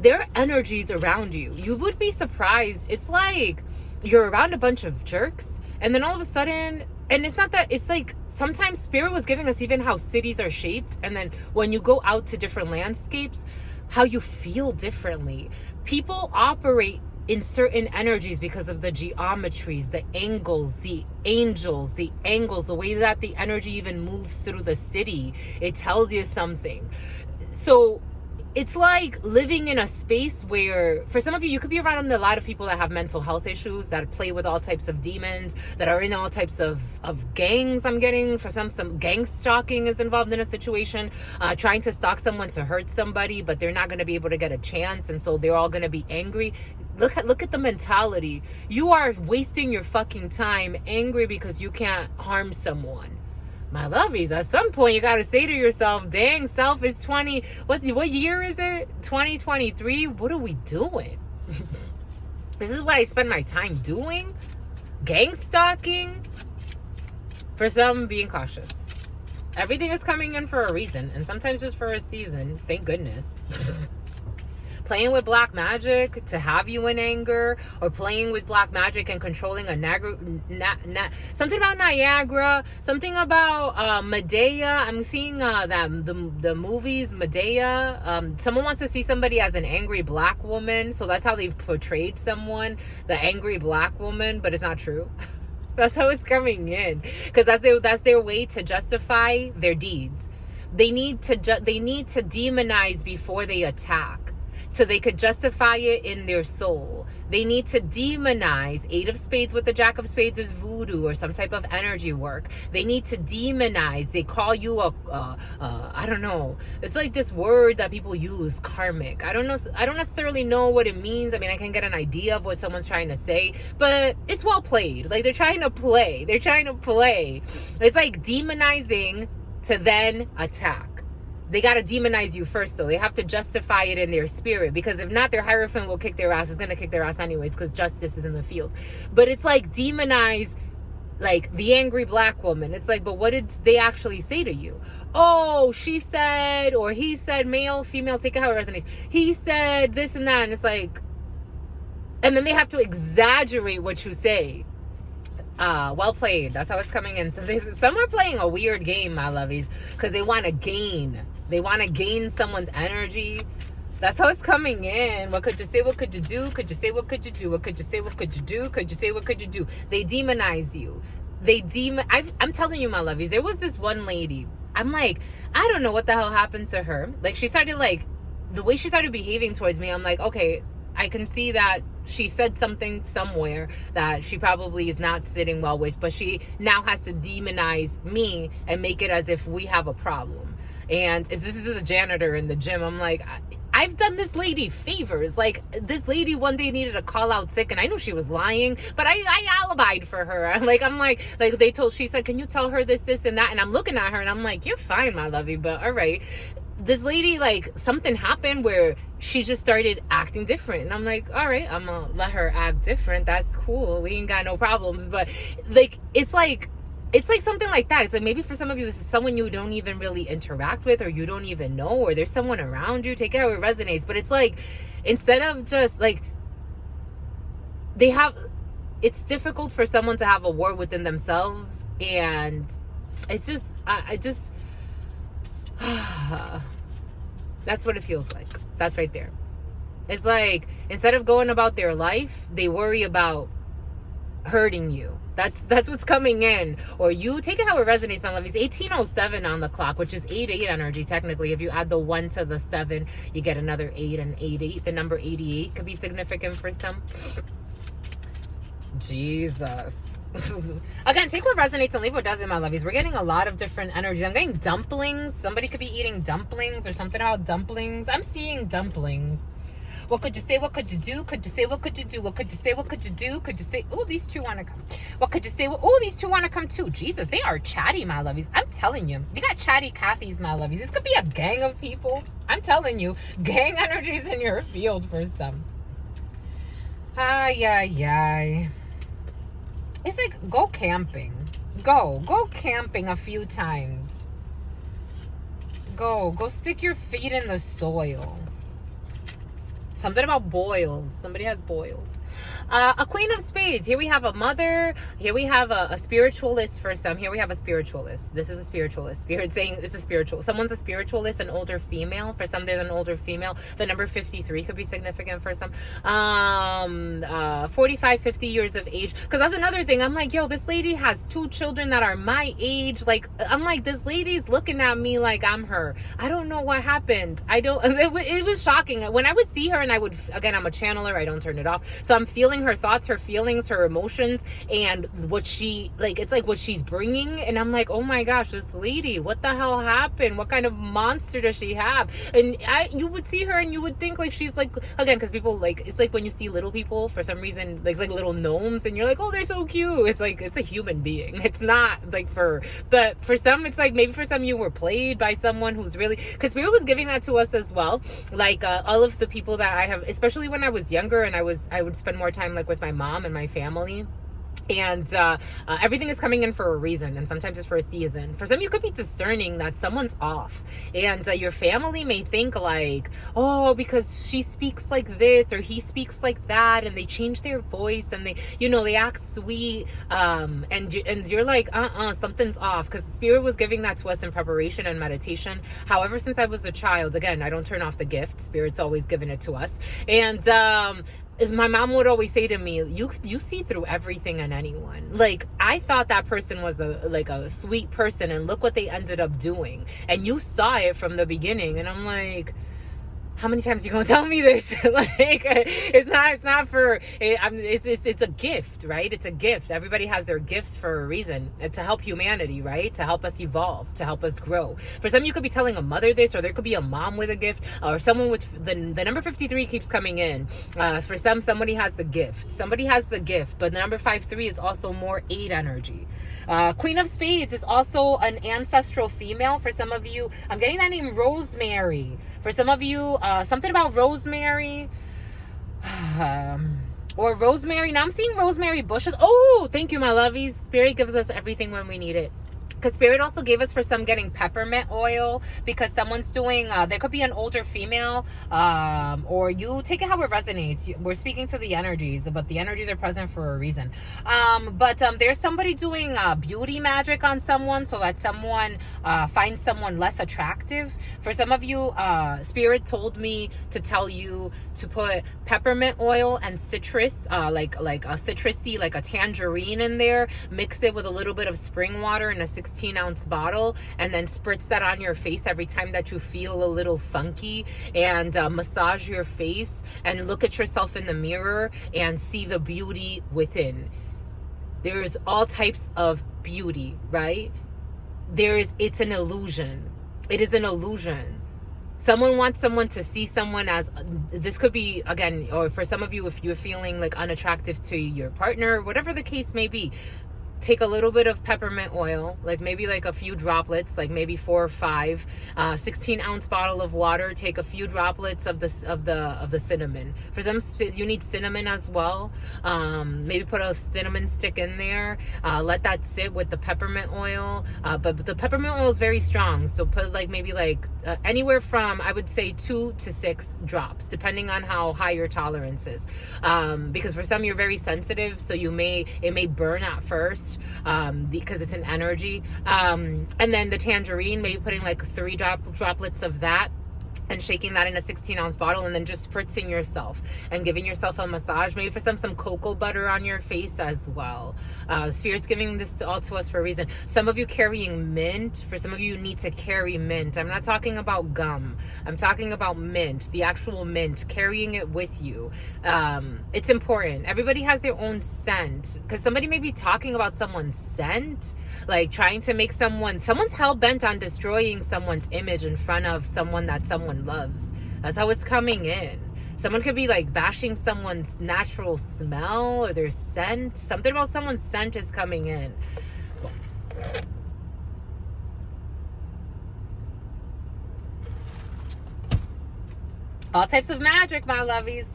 their energies around you. You would be surprised. It's like you're around a bunch of jerks, and then all of a sudden, and it's not that, it's like sometimes Spirit was giving us even how cities are shaped, and then when you go out to different landscapes, how you feel differently. People operate in certain energies because of the geometries, the angles, the angels, the angles, the way that the energy even moves through the city. It tells you something. So it's like living in a space where, for some of you, you could be around a lot of people that have mental health issues, that play with all types of demons, that are in all types of gangs. I'm getting, for some gang stalking is involved in a situation, trying to stalk someone to hurt somebody, but they're not going to be able to get a chance, and so they're all going to be angry. Look at the mentality. You are wasting your fucking time angry because you can't harm someone. My lovies, at some point you gotta say to yourself, dang, self is 20, what year is it? 2023? What are we doing? This is what I spend my time doing? Gang stalking? For some, being cautious. Everything is coming in for a reason, and sometimes just for a season. Thank goodness. Playing with black magic to have you in anger, or playing with black magic and controlling a something about Niagara, something about Medea. I'm seeing the movies Medea. Someone wants to see somebody as an angry black woman, so that's how they've portrayed someone, the angry black woman, but it's not true. That's how it's coming in, because that's their way to justify their deeds. They need to demonize before they attack, so they could justify it in their soul. They need to demonize. 8 of Spades with the Jack of Spades is voodoo or some type of energy work. They need to demonize. They call you I don't know. It's like this word that people use, karmic. I don't know. I don't necessarily know what it means. I mean, I can get an idea of what someone's trying to say, but it's well played. Like they're trying to play. It's like demonizing to then attack. They got to demonize you first, though. They have to justify it in their spirit, because if not, their Hierophant will kick their ass. It's going to kick their ass anyways, because justice is in the field. But it's like demonize, like the angry black woman. It's like, but what did they actually say to you? Oh, she said, or he said, male, female, take it how it resonates. He said this and that, and it's like, and then they have to exaggerate what you say. Well played. That's how it's coming in. So some are playing a weird game, my lovies, because they want to gain. They want to gain someone's energy. That's how it's coming in. What could you say? What could you do? Could you say? What could you do? What could you say? What could you do? Could you say? What could you do? They demonize you. I'm telling you, my lovies, there was this one lady. I'm like, I don't know what the hell happened to her. Like, she started, like, the way she started behaving towards me, I'm like, okay, I can see that she said something somewhere that she probably is not sitting well with, but she now has to demonize me and make it as if we have a problem. And this is a janitor in the gym. I'm like, I've done this lady favors. Like, this lady one day needed to call out sick, and I knew she was lying, but I alibied for her. She said, can you tell her this, and that? And I'm looking at her, and I'm like, you're fine, my lovey, but all right. This lady, like, something happened where she just started acting different. And I'm like, all right, I'm going to let her act different. That's cool. We ain't got no problems. But, like, it's like something like that. It's like, maybe for some of you, this is someone you don't even really interact with, or you don't even know, or there's someone around you. Take it how it resonates. But it's like, instead of just, like, it's difficult for someone to have a war within themselves. And it's just, that's what it feels like. That's right there. It's like, instead of going about their life, they worry about hurting you. That's what's coming in. Or you, take it how it resonates, my love. It's 1807 on the clock, which is 8-8 energy technically. If you add the 1 to the 7, you get another 8 and 8-8. The number 88 could be significant for some. Jesus. Again, take what resonates and leave what doesn't, my lovies. We're getting a lot of different energies. I'm getting dumplings. Somebody could be eating dumplings or something about dumplings. I'm seeing dumplings. What could you say? What could you do? Could you say? What could you do? What could you say? What could you do? Could you say? Oh, these two want to come. What could you say? Oh, these two want to come too. Jesus, they are chatty, my lovies. I'm telling you. You got chatty Cathys, my lovies. This could be a gang of people. I'm telling you. Gang energies in your field for some. Ay. It's like, go camping. Go camping a few times. Go stick your feet in the soil. Something about boils. Somebody has boils. A Queen of Spades. Here we have a mother. Here we have a spiritualist for some. Here we have a spiritualist. This is a spiritualist. Spirit saying this is spiritual. Someone's a spiritualist, an older female. For some, there's an older female. The number 53 could be significant for some. 45, 50 years of age. Because that's another thing. I'm like, yo, this lady has 2 children that are my age. Like, I'm like, this lady's looking at me like I'm her. I don't know what happened. It was shocking. When I would see her and again, I'm a channeler. I don't turn it off. So I'm feeling her thoughts, her feelings, her emotions, and what it's like what she's bringing. And I'm like, oh my gosh, this lady, what the hell happened? What kind of monster does she have? And you would see her and you would think like she's like, again, because people like, it's like when you see little people for some reason, like little gnomes, and you're like, oh, they're so cute. It's like, it's a human being. It's not like but for some, it's like, maybe for some you were played by someone who's really, because Spirit was giving that to us as well. Like all of the people that I have, especially when I was younger and I would spend more time like with my mom and my family. And everything is coming in for a reason, and sometimes it's for a season. For some, you could be discerning that someone's off, and your family may think like, oh, because she speaks like this or he speaks like that, and they change their voice and they act sweet, and you're like, something's off, because Spirit was giving that to us in preparation and meditation. However, since I was a child, again, I don't turn off the gift. Spirit's always given it to us, and my mom would always say to me, you see through everything and anyone. Like, I thought that person was a sweet person, and look what they ended up doing. And you saw it from the beginning. And I'm like, how many times are you gonna tell me this? Like, it's not for it's a gift, right? It's a gift. Everybody has their gifts for a reason, and to help humanity, right? To help us evolve, to help us grow. For some, you could be telling a mother this, or there could be a mom with a gift, or someone with the number 53 keeps coming in. For some, somebody has the gift. Somebody has the gift, but the number 53 is also more 8 energy. Queen of Spades is also an ancestral female. For some of you, I'm getting that name Rosemary. For some of you, something about rosemary. Or rosemary. Now I'm seeing rosemary bushes. Oh, thank you, my lovies. Spirit gives us everything when we need it. Because Spirit also gave us for some getting peppermint oil, because someone's doing, there could be an older female, or you take it how it resonates. We're speaking to the energies, but the energies are present for a reason. But there's somebody doing beauty magic on someone, so that someone finds someone less attractive. For some of you, Spirit told me to tell you to put peppermint oil and citrus, like a citrusy, like a tangerine in there, mix it with a little bit of spring water in a 16-ounce bottle, and then spritz that on your face every time that you feel a little funky, and massage your face and look at yourself in the mirror and see the beauty within. There's all types of beauty, right? It's an illusion. It is an illusion. Someone wants someone to see someone as, this could be, again, or for some of you, if you're feeling like unattractive to your partner, whatever the case may be, take a little bit of peppermint oil, like maybe like a few droplets, like maybe 4 or 5, 16-ounce bottle of water. Take a few droplets of the cinnamon. For some, you need cinnamon as well. Maybe put a cinnamon stick in there. Let that sit with the peppermint oil. But the peppermint oil is very strong, so put like maybe like anywhere from, I would say, 2 to 6 drops, depending on how high your tolerance is. Because for some, you're very sensitive, so it may burn at first. Because it's an energy, and then the tangerine, maybe putting like 3 droplets of that and shaking that in a 16-ounce bottle, and then just spritzing yourself and giving yourself a massage. Maybe for some cocoa butter on your face as well. Spirit's giving this all to us for a reason. Some of you carrying mint. For some of you need to carry mint. I'm not talking about gum. I'm talking about mint, the actual mint, carrying it with you. It's important. Everybody has their own scent, because somebody may be talking about someone's scent, like trying to make someone's hell-bent on destroying someone's image in front of someone that someone loves. That's how it's coming in. Someone could be like bashing someone's natural smell or their scent. Something about someone's scent is coming in. All types of magic, my lovies.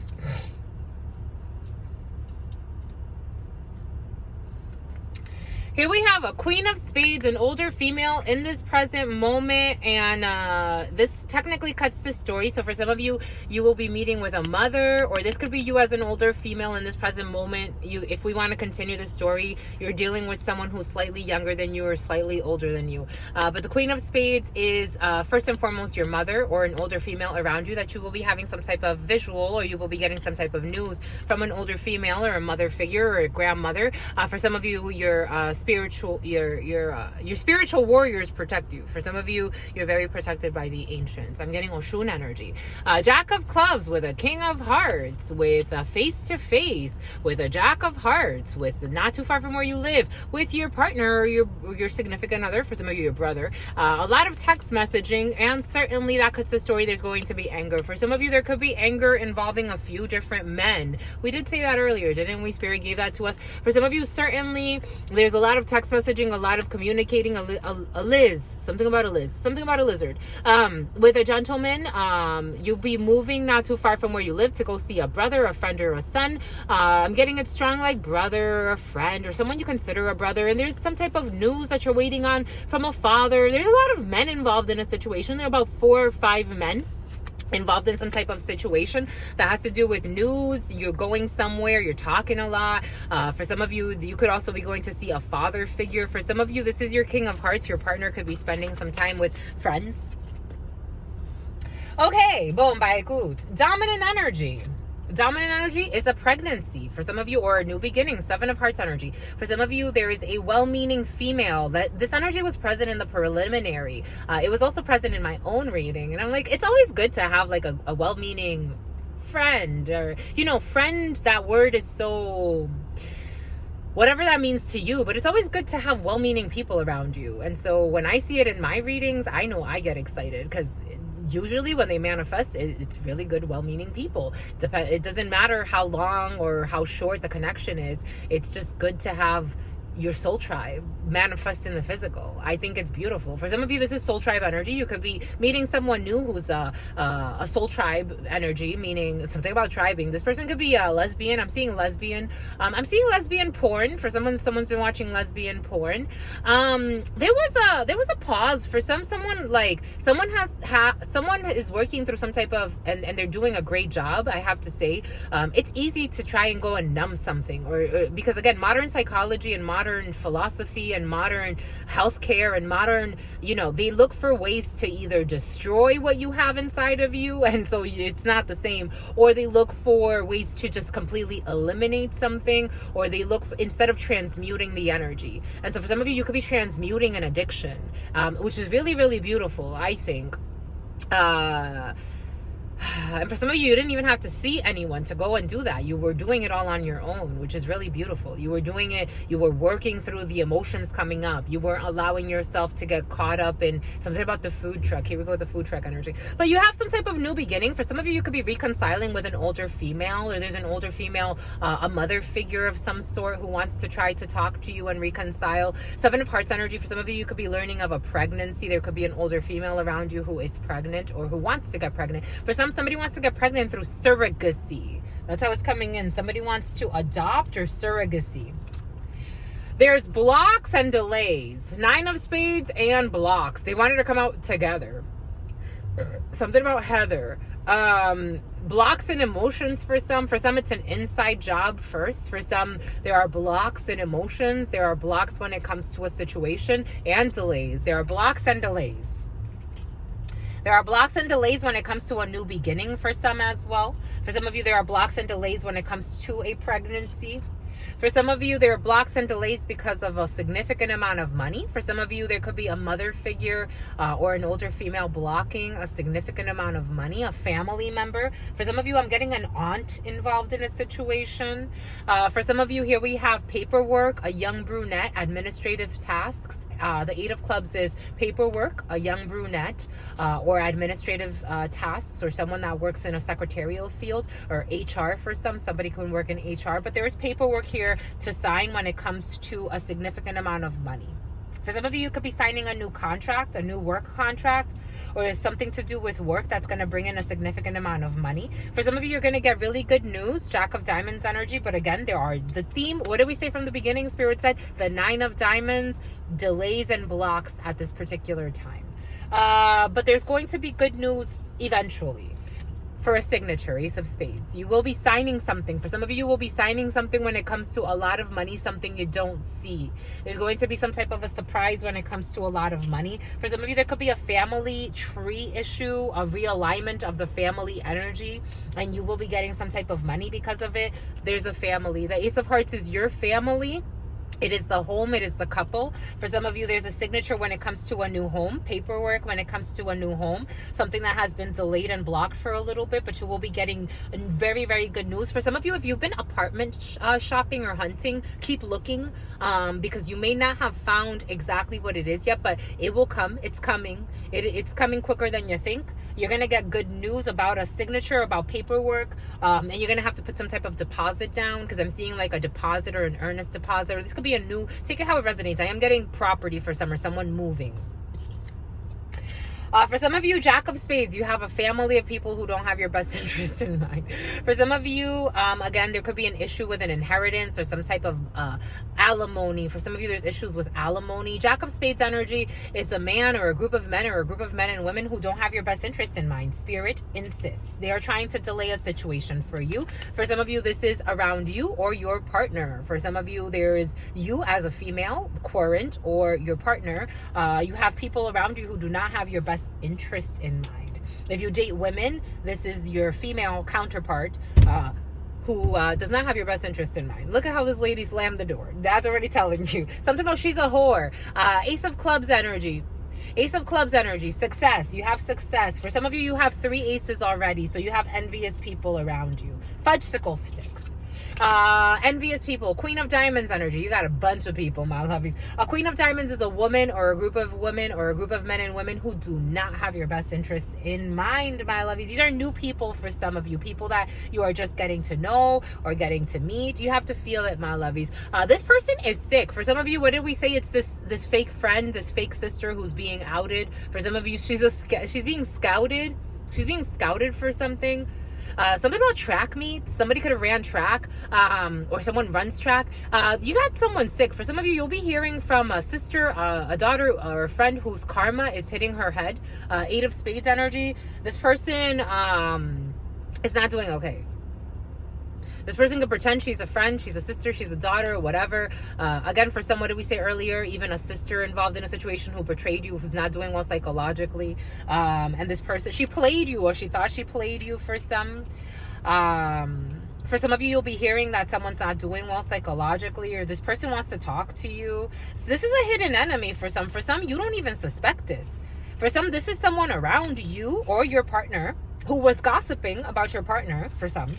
Here we have a Queen of Spades, an older female in this present moment, and this technically cuts the story. So for some of you, you will be meeting with a mother, or this could be you as an older female in this present moment. If we want to continue the story, you're dealing with someone who's slightly younger than you or slightly older than you. But the Queen of Spades is first and foremost your mother or an older female around you that you will be having some type of visual, or you will be getting some type of news from an older female or a mother figure or a grandmother. For some of you, your spiritual warriors protect you. For some of you, you're very protected by the ancients. I'm getting Oshun energy. Jack of Clubs with a King of Hearts, with a face-to-face, with a Jack of Hearts, with not too far from where you live, with your partner or your significant other. For some of you, your brother. A lot of text messaging, and certainly that cuts the story. There's going to be anger. For some of you, there could be anger involving a few different men. We did say that earlier, didn't we? Spirit gave that to us. For some of you, certainly there's a lot of text messaging, a lot of communicating, a Liz, something about a lizard. With a gentleman, you'll be moving not too far from where you live to go see a brother, a friend, or a son. I'm getting it strong like brother, a friend, or someone you consider a brother, and there's some type of news that you're waiting on from a father. There's a lot of men involved in a situation. There are about 4 or 5 men involved in some type of situation that has to do with news. You're going somewhere, you're talking a lot. For some of you, you could also be going to see a father figure. For some of you, this is your King of Hearts. Your partner could be spending some time with friends. Okay, boom, bye, good. Dominant energy is a pregnancy for some of you, or a new beginning. 7 of Hearts energy. For some of you, there is a well-meaning female. That this energy was present in the preliminary. It was also present in my own reading. And I'm like, it's always good to have like a well-meaning friend, or, friend, that word is so, whatever that means to you, but it's always good to have well-meaning people around you. And so when I see it in my readings, I know I get excited, because usually when they manifest, it's really good, well-meaning people. It doesn't matter how long or how short the connection is. It's just good to have your soul tribe manifest in the physical. I think it's beautiful. For some of you, this is soul tribe energy. You could be meeting someone new who's a soul tribe energy, meaning something about tribing. This person could be a lesbian. I'm seeing lesbian. I'm seeing lesbian porn. For someone's been watching lesbian porn. There was a pause for someone is working through some type of, and they're doing a great job, I have to say. It's easy to try and go and numb something, or because again, modern psychology and modern philosophy and modern healthcare and modern, they look for ways to either destroy what you have inside of you, and so it's not the same, or they look for ways to just completely eliminate something, or they look for, instead of transmuting the energy. And so for some of you, you could be transmuting an addiction, which is really, really beautiful, I think. And for some of you, you didn't even have to see anyone to go and do that. You were doing it all on your own, which is really beautiful. You were doing it. You were working through the emotions coming up. You weren't allowing yourself to get caught up in something about the food truck. Here we go with the food truck energy. But you have some type of new beginning. For some of you, you could be reconciling with an older female, or there's an older female, a mother figure of some sort who wants to try to talk to you and reconcile. 7 of Hearts energy. For some of you, you could be learning of a pregnancy. There could be an older female around you who is pregnant or who wants to get pregnant. For somebody wants to get pregnant through surrogacy. That's how it's coming in. Somebody wants to adopt or surrogacy. There's blocks and delays. 9 of Spades and blocks. They wanted to come out together. Something about Heather. Blocks and emotions for some. For some, it's an inside job first. For some, there are blocks and emotions. There are blocks when it comes to a situation, and delays. There are blocks and delays. There are blocks and delays when it comes to a new beginning for some as well. For some of you, there are blocks and delays when it comes to a pregnancy. For some of you, there are blocks and delays because of a significant amount of money. For some of you, there could be a mother figure or an older female blocking a significant amount of money, a family member. For some of you, I'm getting an aunt involved in a situation. For some of you, here we have paperwork, a young brunette, administrative tasks. The 8 of Clubs is paperwork, a young brunette, or administrative tasks, or someone that works in a secretarial field, or HR for somebody can work in HR. But there is paperwork here to sign when it comes to a significant amount of money. For some of you, you could be signing a new contract, a new work contract, or it's something to do with work that's going to bring in a significant amount of money. For some of you, you're going to get really good news, Jack of Diamonds energy. But again, there are the theme. What did we say from the beginning? Spirit said the 9 of Diamonds, delays and blocks at this particular time. But there's going to be good news eventually. For a signature, Ace of Spades. You will be signing something. For some of you will be signing something when it comes to a lot of money, something you don't see. There's going to be some type of a surprise when it comes to a lot of money. For some of you, there could be a family tree issue, a realignment of the family energy, and you will be getting some type of money because of it. There's a family. The Ace of Hearts is your family. It is the home, it is the couple. For some of you, there's a signature when it comes to a new home, paperwork when it comes to a new home, something that has been delayed and blocked for a little bit, but you will be getting very, very good news. For some of you, if you've been apartment shopping or hunting, keep looking, because you may not have found exactly what it is yet, but it will come. It's coming. It's coming quicker than you think. You're going to get good news about a signature, about paperwork, and you're going to have to put some type of deposit down, because I'm seeing like a deposit or an earnest deposit, or this could be a new, take it how it resonates. I am getting property for some, or someone moving. For some of you, Jack of Spades, you have a family of people who don't have your best interest in mind. For some of you, again, there could be an issue with an inheritance or some type of alimony. For some of you, there's issues with alimony. Jack of Spades energy is a man or a group of men and women who don't have your best interest in mind. Spirit insists. They are trying to delay a situation for you. For some of you, this is around you or your partner. For some of you, there is you as a female, querent, or your partner. You have people around you who do not have your best interests in mind. If you date women, this is your female counterpart who does not have your best interest in mind. Look at how this lady slammed the door. That's already telling you something about she's a whore. Ace of Clubs energy. Ace of Clubs energy, success. You have success. For some of you, you have 3 aces already, so you have envious people around you. Fudgesicle sticks. Envious people. Queen of Diamonds energy. You got a bunch of people, my lovies. A Queen of Diamonds is a woman or a group of women or a group of men and women who do not have your best interests in mind, my lovies. These are new people for some of you. People that you are just getting to know or getting to meet. You have to feel it, my lovies. This person is sick. For some of you, what did we say? It's this fake friend, this fake sister who's being outed. For some of you, she's being scouted. She's being scouted for something. Something about track meets. Somebody could have ran track, or someone runs track. You got someone sick. For some of you, you'll be hearing from a sister, a daughter, or a friend whose karma is hitting her head. 8 of Spades energy. This person is not doing okay. This person could pretend she's a friend, she's a sister, she's a daughter, whatever. Again, for some, what did we say earlier? Even a sister involved in a situation who betrayed you, who's not doing well psychologically. And this person, she played you, or she thought she played you for some. For some of you, you'll be hearing that someone's not doing well psychologically, or this person wants to talk to you. So this is a hidden enemy for some. For some, you don't even suspect this. For some, this is someone around you or your partner who was gossiping about your partner for some.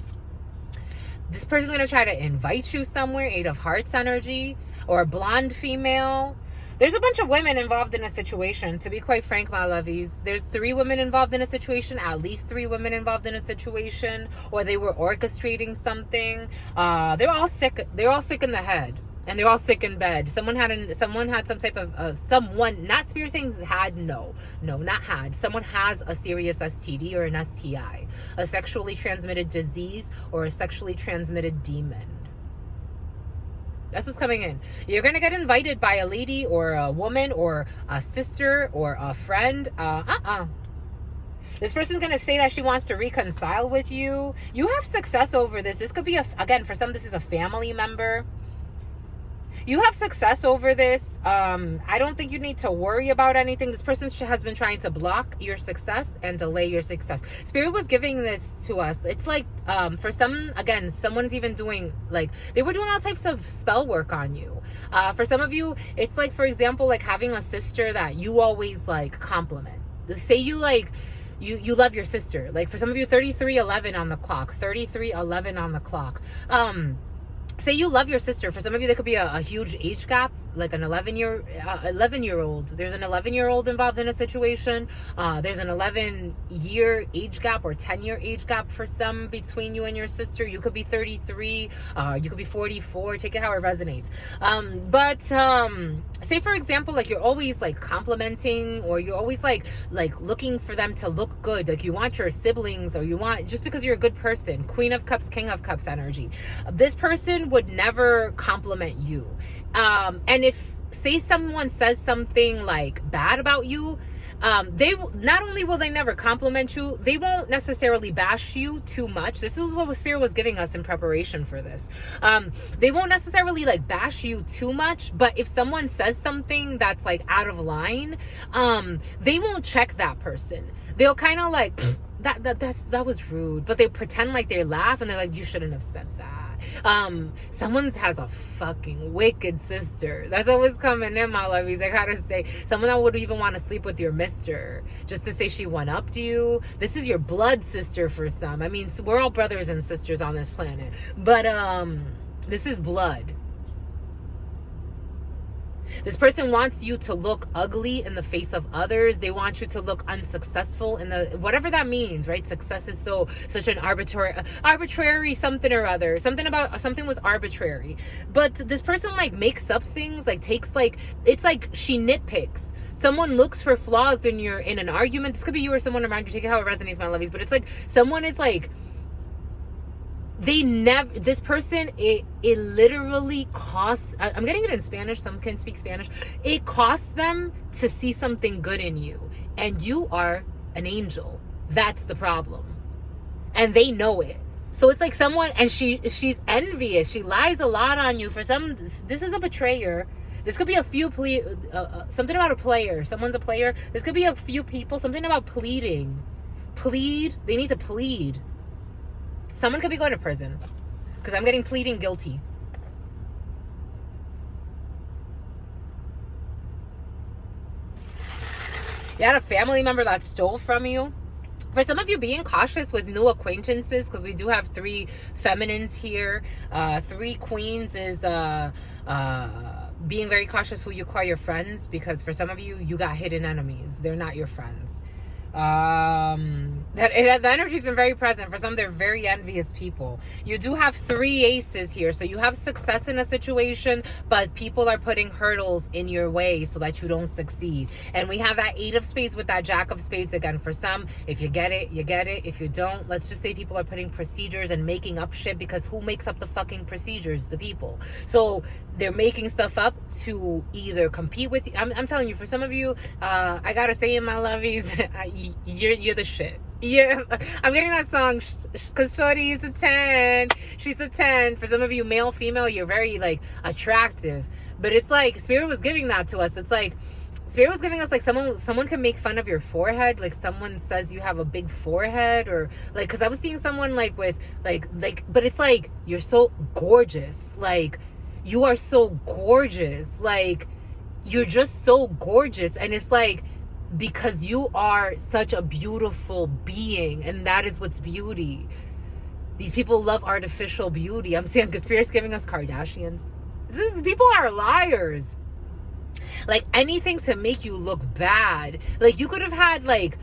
This person's going to try to invite you somewhere. 8 of Hearts energy, or a blonde female. There's a bunch of women involved in a situation. To be quite frank, my lovies, there's 3 women involved in a situation, at least 3 women involved in a situation, or they were orchestrating something. They're all sick. They're all sick in the head. And they're all sick in bed. Someone had some type of, someone, not spirit saying had, no, not had. Someone has a serious STD or an STI, a sexually transmitted disease or a sexually transmitted demon. That's what's coming in. You're going to get invited by a lady or a woman or a sister or a friend. This person's going to say that she wants to reconcile with you. You have success over this. This could be, again, for some, this is a family member. You have success over this. I don't think you need to worry about anything. This person has been trying to block your success and delay your success. Spirit was giving this to us. It's like, for some, again, someone's even doing, like, they were doing all types of spell work on you. For some of you, it's like, for example, like having a sister that you always, like, compliment. Say you, like, you love your sister. Like, for some of you, 3311 on the clock. 3311 on the clock. say you love your sister. For some of you, there could be a huge age gap, like an 11-year-old. There's an 11-year-old involved in a situation. There's an 11-year age gap or 10-year age gap for some between you and your sister. You could be 33. You could be 44. Take it how it resonates. But say for example, like you're always like complimenting, or you're always like looking for them to look good. Like you want your siblings, or you want, just because you're a good person. Queen of Cups, King of Cups energy. This person would never compliment you. And if, say, someone says something like bad about you, they not only will they never compliment you, they won't necessarily bash you too much. This is what Spirit was giving us in preparation for this. They won't necessarily like bash you too much, but if someone says something that's like out of line, they won't check that person. They'll kind of like that was rude, but they pretend like they laugh and they're like, you shouldn't have said that. Someone has a fucking wicked sister. That's always coming in, my lovies. I gotta say, someone that would even want to sleep with your mister just to say she went up to you. This is your blood sister for some. I mean, so we're all brothers and sisters on this planet, but this is blood. This person wants you to look ugly in the face of others. They want you to look unsuccessful in the, whatever that means, right? Success is such an arbitrary something or other. Something was arbitrary. But this person like makes up things, like takes like, it's like she nitpicks. Someone looks for flaws in an argument. This could be you or someone around you. Take it how it resonates, my lovies. But it's like someone is like, this person, it literally costs, I'm getting it in Spanish, some can speak Spanish. It costs them to see something good in you, and you are an angel. That's the problem. And they know it. So it's like someone, and she's envious. She lies a lot on you. For some, this is a betrayer. This could be something about a player. Someone's a player. This could be a few people, something about pleading. They need to plead. Someone could be going to prison, because I'm getting pleading guilty. You had a family member that stole from you. For some of you, being cautious with new acquaintances, because we do have 3 feminines here. 3 queens is being very cautious who you call your friends, because for some of you, you got hidden enemies. They're not your friends. The energy's been very present. For some, they're very envious people. You do have 3 aces here, so you have success in a situation, but people are putting hurdles in your way so that you don't succeed. And we have that 8 of spades with that Jack of spades again. For some, if you get it, you get it. If you don't, let's just say people are putting procedures and making up shit, because who makes up the fucking procedures? The people. So they're making stuff up to either compete with you. I'm telling you, for some of you, I gotta say in my lovies, you're the shit. Yeah, I'm getting that song, because Shorty is a 10. She's a 10. For some of you, male, female, you're very like attractive. But it's like Spirit was giving that to us. It's like Spirit was giving us like someone can make fun of your forehead. Like someone says you have a big forehead, or like, because I was seeing someone like with like, but it's like, you're so gorgeous. Like, you are so gorgeous. Like, you're just so gorgeous. And it's like, because you are such a beautiful being, and that is what's beauty. These people love artificial beauty. I'm saying Spirit's giving us Kardashians. People are liars. Like, anything to make you look bad. Like, you could have had like,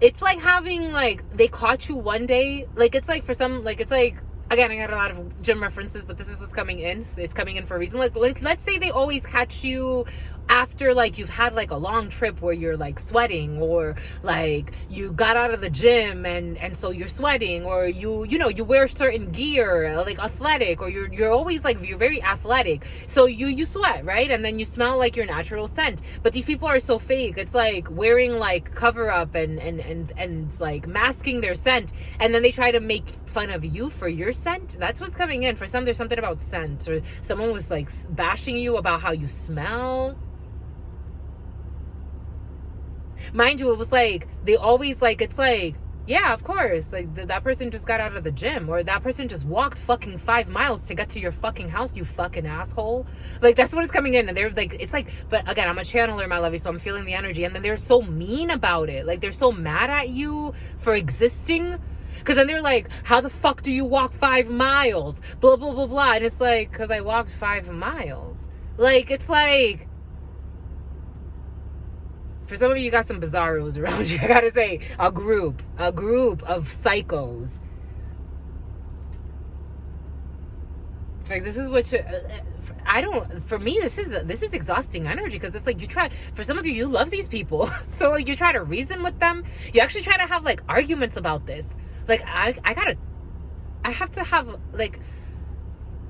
it's like having like, they caught you one day. Like, it's like for some, like, it's like, again, I got a lot of gym references, but this is what's coming in. It's coming in for a reason. Like, let's say they always catch you after, like, you've had, like, a long trip where you're, like, sweating, or, like, you got out of the gym and so you're sweating, or you wear certain gear, like, athletic, or you're always, like, you're very athletic. So you sweat, right? And then you smell like your natural scent. But these people are so fake. It's like wearing, like, cover up and like, masking their scent. And then they try to make fun of you for your scent. That's what's coming in. For some, there's something about scent, or someone was like bashing you about how you smell. Mind you, it was like, they always like, it's like, yeah, of course, like that person just got out of the gym, or that person just walked fucking 5 miles to get to your fucking house, you fucking asshole. Like, that's what is coming in. And they're like, it's like, but again, I'm a channeler, my lovey, so I'm feeling the energy. And then they're so mean about it. Like, they're so mad at you for existing. Because then they're like, how the fuck do you walk 5 miles? Blah, blah, blah, blah. And it's like, because I walked 5 miles. Like, it's like, for some of you got some bizarros around you. I gotta say, a group of psychos. Like, this is what for me, this is exhausting energy, because it's like, for some of you love these people. So like, you try to reason with them. You actually try to have like arguments about this. Like, I have to have, like,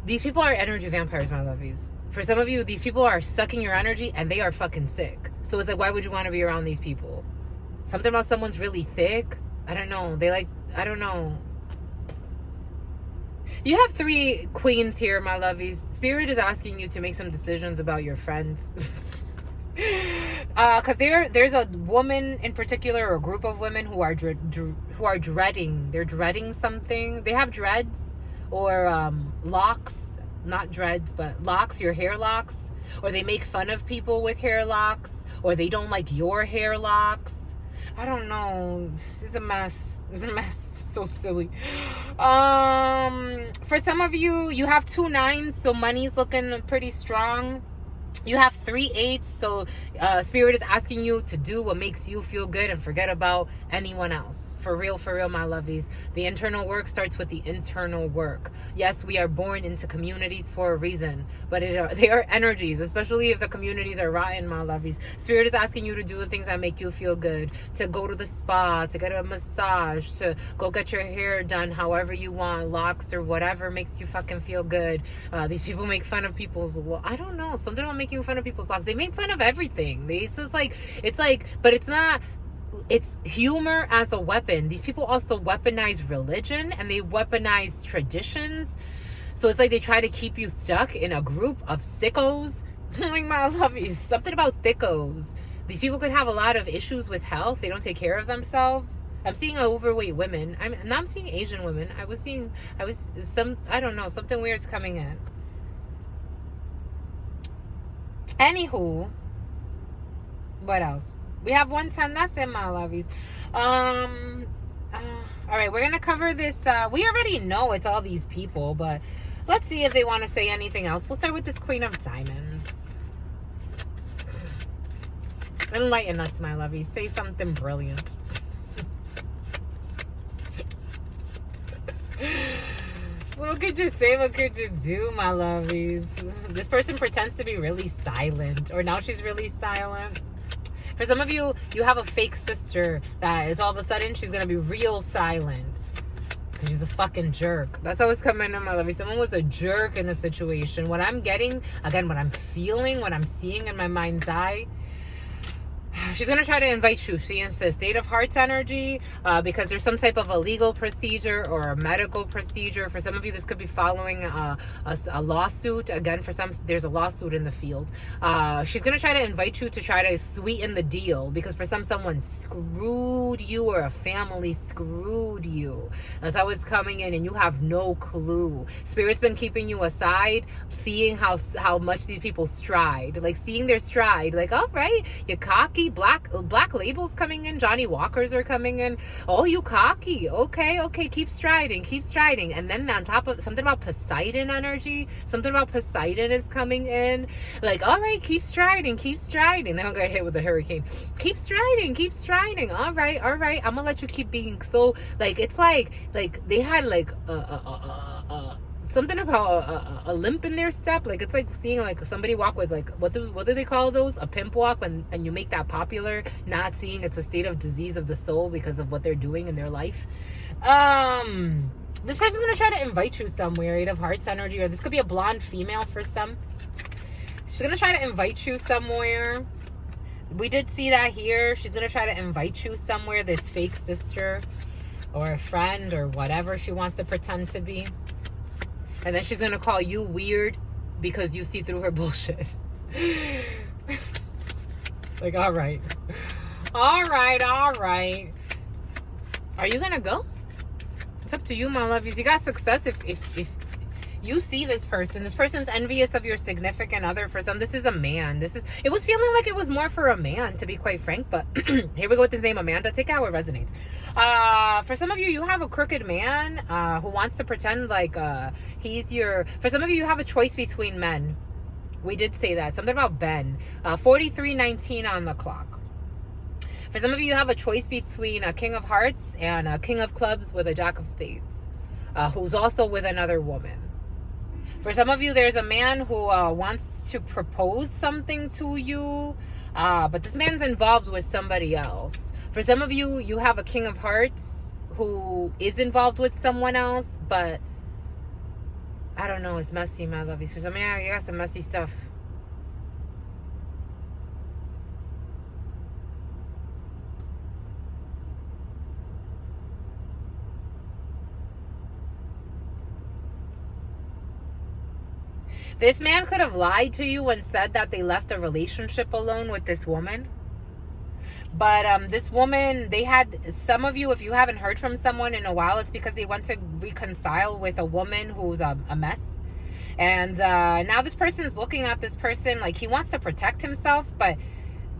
these people are energy vampires, my lovies. For some of you, these people are sucking your energy and they are fucking sick. So it's like, why would you want to be around these people? Something about someone's really thick. I don't know. I don't know. You have 3 queens here, my lovies. Spirit is asking you to make some decisions about your friends. Because there's a woman in particular, or a group of women who are dreading. They're dreading something. They have dreads or locks, not dreads, but locks, your hair locks. Or they make fun of people with hair locks. Or they don't like your hair locks. I don't know. This is a mess. It's a mess. So silly. For some of you, you have 2 9s, so money's looking pretty strong. You have 3 8s, so Spirit is asking you to do what makes you feel good and forget about anyone else. For real, my lovies. The internal work starts with the internal work. Yes, we are born into communities for a reason, but they are energies, especially if the communities are rotten, my lovies. Spirit is asking you to do the things that make you feel good, to go to the spa, to get a massage, to go get your hair done however you want, locks or whatever makes you fucking feel good. These people make fun of people's, I don't know, something about making fun of people's locks. They make fun of everything. It's like, but it's not. It's humor as a weapon. These people also weaponize religion and they weaponize traditions. So it's like they try to keep you stuck in a group of sickos. Like, my lovies, something about thickos. These people could have a lot of issues with health. They don't take care of themselves. I'm seeing overweight women. I'm seeing Asian women. I don't know, something weird's coming in. Anywho, what else? We have 110. That's it, my lovies. All right, we're gonna cover this. We already know it's all these people, but let's see if they want to say anything else. We'll start with this Queen of Diamonds. Enlighten us, my lovies. Say something brilliant. What could you say? What could you do, my lovies? This person pretends to be really silent, or now she's really silent. For some of you, you have a fake sister that is all of a sudden she's going to be real silent because she's a fucking jerk. That's how it's coming in, my lovey. Someone was a jerk in a situation. What I'm getting, again, what I'm feeling, what I'm seeing in my mind's eye, she's going to try to invite you. She is a state of heart's energy because there's some type of a legal procedure or a medical procedure. For some of you, this could be following a lawsuit. Again, for some, there's a lawsuit in the field. She's going to try to invite you to try to sweeten the deal because for someone screwed you or a family screwed you. That's how it's coming in and you have no clue. Spirit's been keeping you aside, seeing how much these people stride. Like, seeing their stride. Like, all right, you're cocky. Black labels coming in. Johnny Walkers are coming in. Oh, you cocky. Okay, keep striding. And then on top of something about Poseidon energy, something about Poseidon is coming in. Like, all right, keep striding. Then I'll get hit with a hurricane. Keep striding. All right. I'm gonna let you keep being so, like, it's like they had like something about a limp in their step. Like, it's like seeing like somebody walk with like, what do they call those? A pimp walk, and you make that popular, not seeing it's a state of disease of the soul because of what they're doing in their life. This person's gonna try to invite you somewhere, 8 of Hearts energy, or this could be a blonde female for some. She's gonna try to invite you somewhere. We did see that here. She's gonna try to invite you somewhere, this fake sister or a friend or whatever she wants to pretend to be. And then she's going to call you weird because you see through her bullshit. Like, all right. Are you going to go? It's up to you, my lovies. You got success if you see this person. This person's envious of your significant other. For some, this is a man. It was feeling like it was more for a man, to be quite frank, but here we go with this name, Amanda. Take it how it resonates. For some of you, you have a crooked man who wants to pretend like he's your... For some of you, you have a choice between men. We did say that. Something about Ben. 43:19 on the clock. For some of you, you have a choice between a king of hearts and a king of clubs with a jack of spades, who's also with another woman. For some of you, there's a man who wants to propose something to you, but this man's involved with somebody else. For some of you, you have a king of hearts who is involved with someone else, but I don't know, it's messy, my lovies. For some of you, you got some messy stuff. This man could have lied to you and said that they left a relationship alone with this woman. But this woman, some of you, if you haven't heard from someone in a while, it's because they want to reconcile with a woman who's a mess. And now this person's looking at this person like he wants to protect himself, but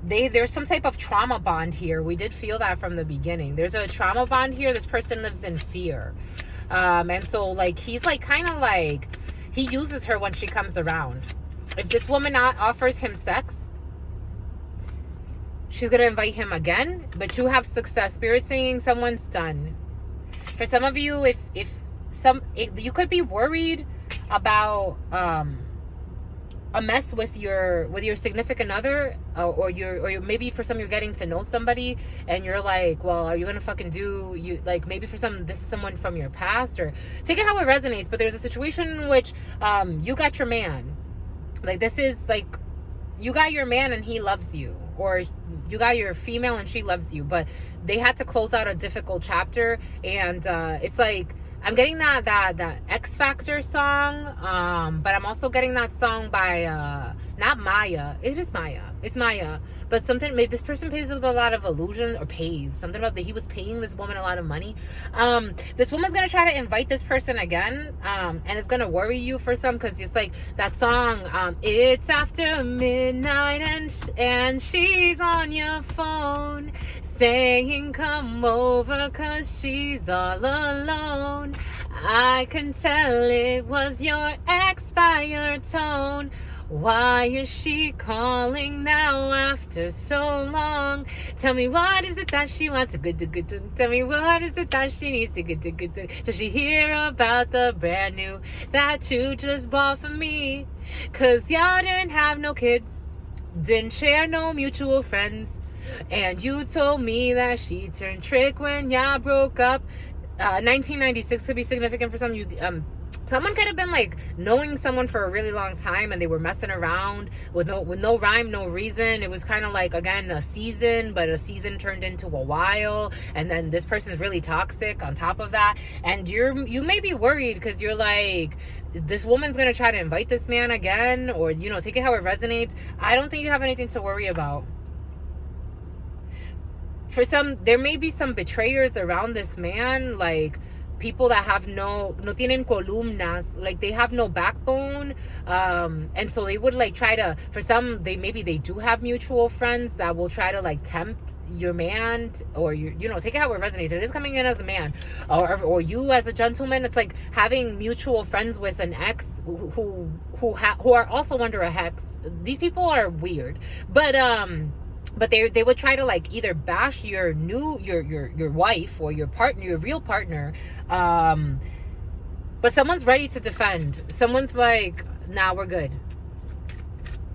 there's some type of trauma bond here. We did feel that from the beginning. There's a trauma bond here. This person lives in fear. And so like he's like kind of like... He uses her when she comes around. If this woman offers him sex, she's going to invite him again. But you have success. Spirit saying someone's done. For some of you, you could be worried about a mess with your significant other, or maybe for some you're getting to know somebody and you're like, well, are you gonna fucking do you like, maybe for some this is someone from your past, or take it how it resonates. But there's a situation in which you got your man, like this is like you got your man and he loves you, or you got your female and she loves you, but they had to close out a difficult chapter. And it's like I'm getting that X Factor song, but I'm also getting that song by not Maya. It is Maya. It's Maya. But something, maybe this person pays with a lot of illusion, or pays something about that he was paying this woman a lot of money. This woman's gonna try to invite this person again, and it's gonna worry you for some, because it's like that song. It's after midnight and she's on your phone saying come over 'cause she's all alone. I can tell it was your ex by your tone. Why is she calling now after so long? Tell me what is it that she wants to good. Tell me what is it that she needs to good. Does she hear about the brand new that you just bought for me? 'Cause y'all didn't have no kids, didn't share no mutual friends, and you told me that she turned trick when y'all broke up. 1996 could be significant for some of you. Someone could have been like knowing someone for a really long time and they were messing around with no rhyme, no reason. It was kind of like, again, a season, but a season turned into a while, and then this person's really toxic on top of that. And you may be worried because you're like, this woman's gonna try to invite this man again, or take it how it resonates. I don't think you have anything to worry about. For some, there may be some betrayers around this man, like people that have no tienen columnas, like they have no backbone, and so they would like try to, for some, they do have mutual friends that will try to like tempt your man, or take it how it resonates. It is coming in as a man, or you as a gentleman. It's like having mutual friends with an ex who are also under a hex. These people are weird, but they would try to like either bash your wife or your partner, your real partner, but someone's ready to defend. Someone's like, nah, we're good.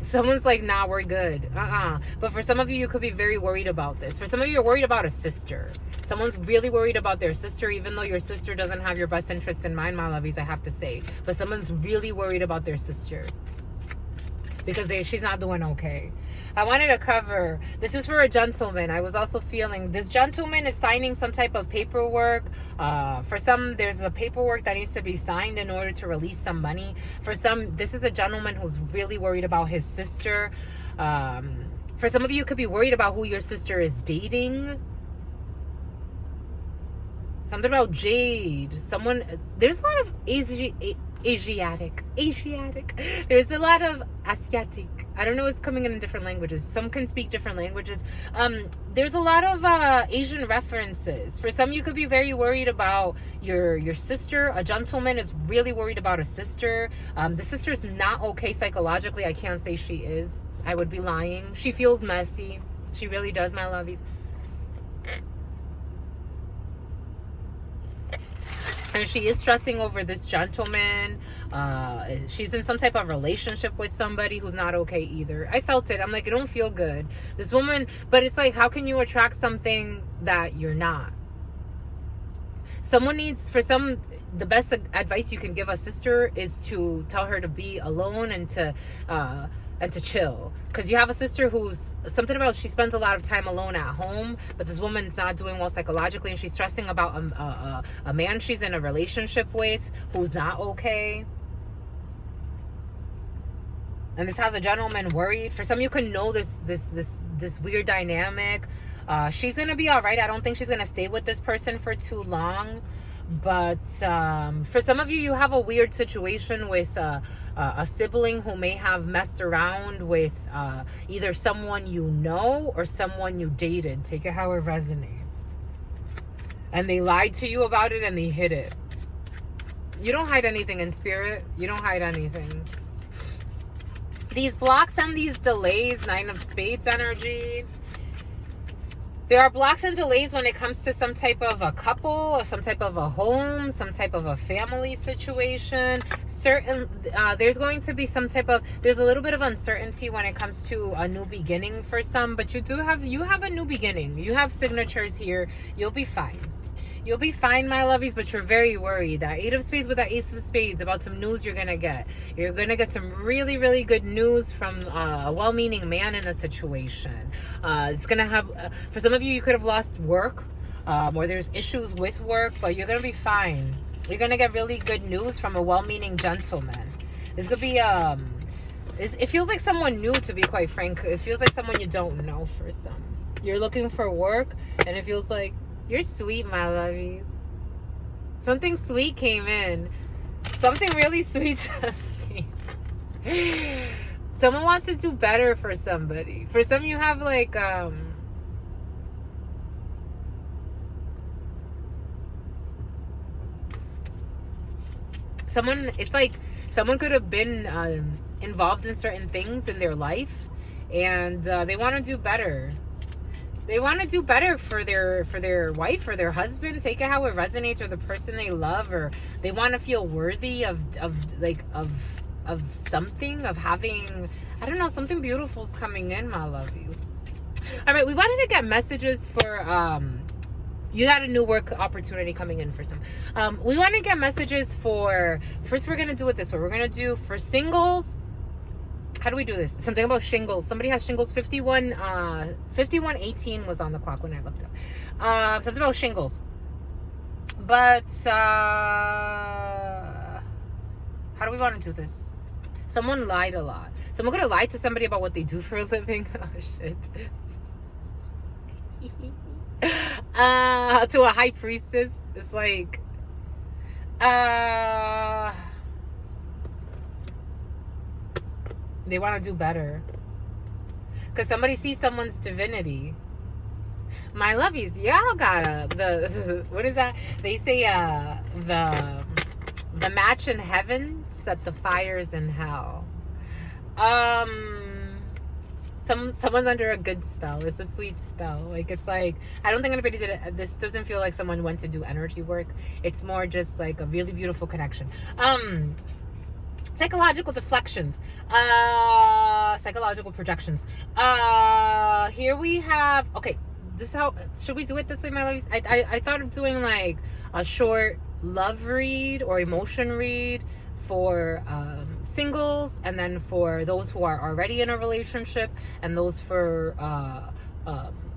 Someone's like, nah, we're good. But for some of you, you could be very worried about this. For some of you, you're worried about a sister. Someone's really worried about their sister, even though your sister doesn't have your best interest in mind, my lovies, I have to say. But someone's really worried about their sister because she's not doing okay. I wanted to cover, this is for a gentleman. I was also feeling this gentleman is signing some type of paperwork. For some, there's a paperwork that needs to be signed in order to release some money. For some, this is a gentleman who's really worried about his sister. For some of you, could be worried about who your sister is dating. Something about Jade. There's a lot of Asiatic. There's a lot of Asiatic. I don't know what's coming in different languages. Some can speak different languages. There's a lot of Asian references. For some, you could be very worried about your sister. A gentleman is really worried about a sister. The sister's not okay psychologically. I can't say she is. I would be lying. She feels messy. She really does, my lovies. And she is stressing over this gentleman. She's in some type of relationship with somebody who's not okay either. I felt it. I'm like, it don't feel good. This woman, but it's like, how can you attract something that you're not? Someone needs, for some, the best advice you can give a sister is to tell her to be alone and to chill. Because you have a sister who's something about, she spends a lot of time alone at home, but this woman's not doing well psychologically, and she's stressing about a man she's in a relationship with who's not okay. And this has a gentleman worried. For some, you can know this weird dynamic. She's gonna be all right. I don't think she's gonna stay with this person for too long. But for some of you, you have a weird situation with a sibling who may have messed around with either someone you know or someone you dated. Take it how it resonates. And they lied to you about it and they hid it. You don't hide anything in spirit. You don't hide anything. These blocks and these delays, Nine of Spades energy. There are blocks and delays when it comes to some type of a couple or some type of a home, some type of a family situation. There's going to be some type of, there's a little bit of uncertainty when it comes to a new beginning for some, but you have a new beginning. You have signatures here. You'll be fine. You'll be fine, my lovies, but you're very worried. That Eight of Spades with that Ace of Spades about some news you're going to get. You're going to get some really, really good news from a well-meaning man in a situation. It's going to have, for some of you, you could have lost work or there's issues with work, but you're going to be fine. You're going to get really good news from a well-meaning gentleman. This could be, it feels like someone new, to be quite frank. It feels like someone you don't know for some. You're looking for work, and it feels like, you're sweet, my lovies. Something sweet came in. Something really sweet just came. Someone wants to do better for somebody. For some, you have like, it's like someone could have been involved in certain things in their life, and they want to do better. They want to do better for their wife or their husband. Take it how it resonates, or the person they love, or they want to feel worthy of something, of having, I don't know, something beautiful's coming in, my lovies. All right, we wanted to get messages for you got a new work opportunity coming in for some. We want to get messages for, first we're gonna do it this way. We're gonna do for singles. How do we do this? Something about shingles. Somebody has shingles. 5118 was on the clock when I looked up. Something about shingles. But how do we want to do this? Someone lied a lot. Someone could have lied to somebody about what they do for a living. Oh shit. To a high priestess. It's like they want to do better. Because somebody sees someone's divinity. My lovies, y'all got the what is that? They say the match in heaven set the fires in hell. Someone's under a good spell. It's a sweet spell. Like, it's like, I don't think anybody did it. This doesn't feel like someone went to do energy work. It's more just like a really beautiful connection. Psychological deflections, psychological projections. Here we have, okay, this is how, should we do it this way, my lovies? I thought of doing like a short love read or emotion read for singles, and then for those who are already in a relationship, and those for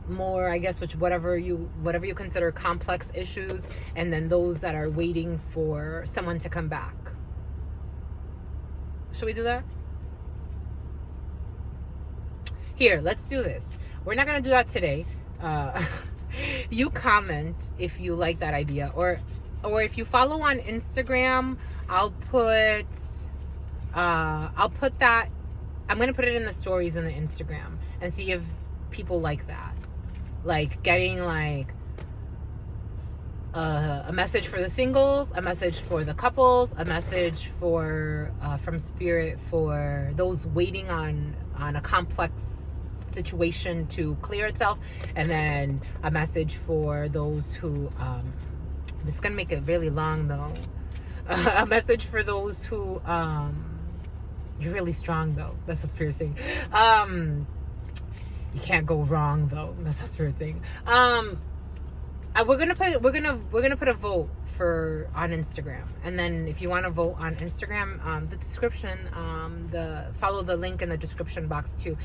more, I guess, which whatever you consider complex issues, and then those that are waiting for someone to come back. Should we do that? Here, let's do this. We're not going to do that today. You comment if you like that idea, or or if you follow on Instagram, I'll put that. I'm going to put it in the stories in the Instagram and see if people like that. Like getting like a message for the singles, a message for the couples, a message for from spirit for those waiting on a complex situation to clear itself, and then a message for those who this is gonna make it really long though. A message for those who you're really strong though. That's what's piercing. You can't go wrong though. That's what's piercing. We're gonna put a vote for on Instagram, and then if you want to vote on Instagram, the description, follow the link in the description box to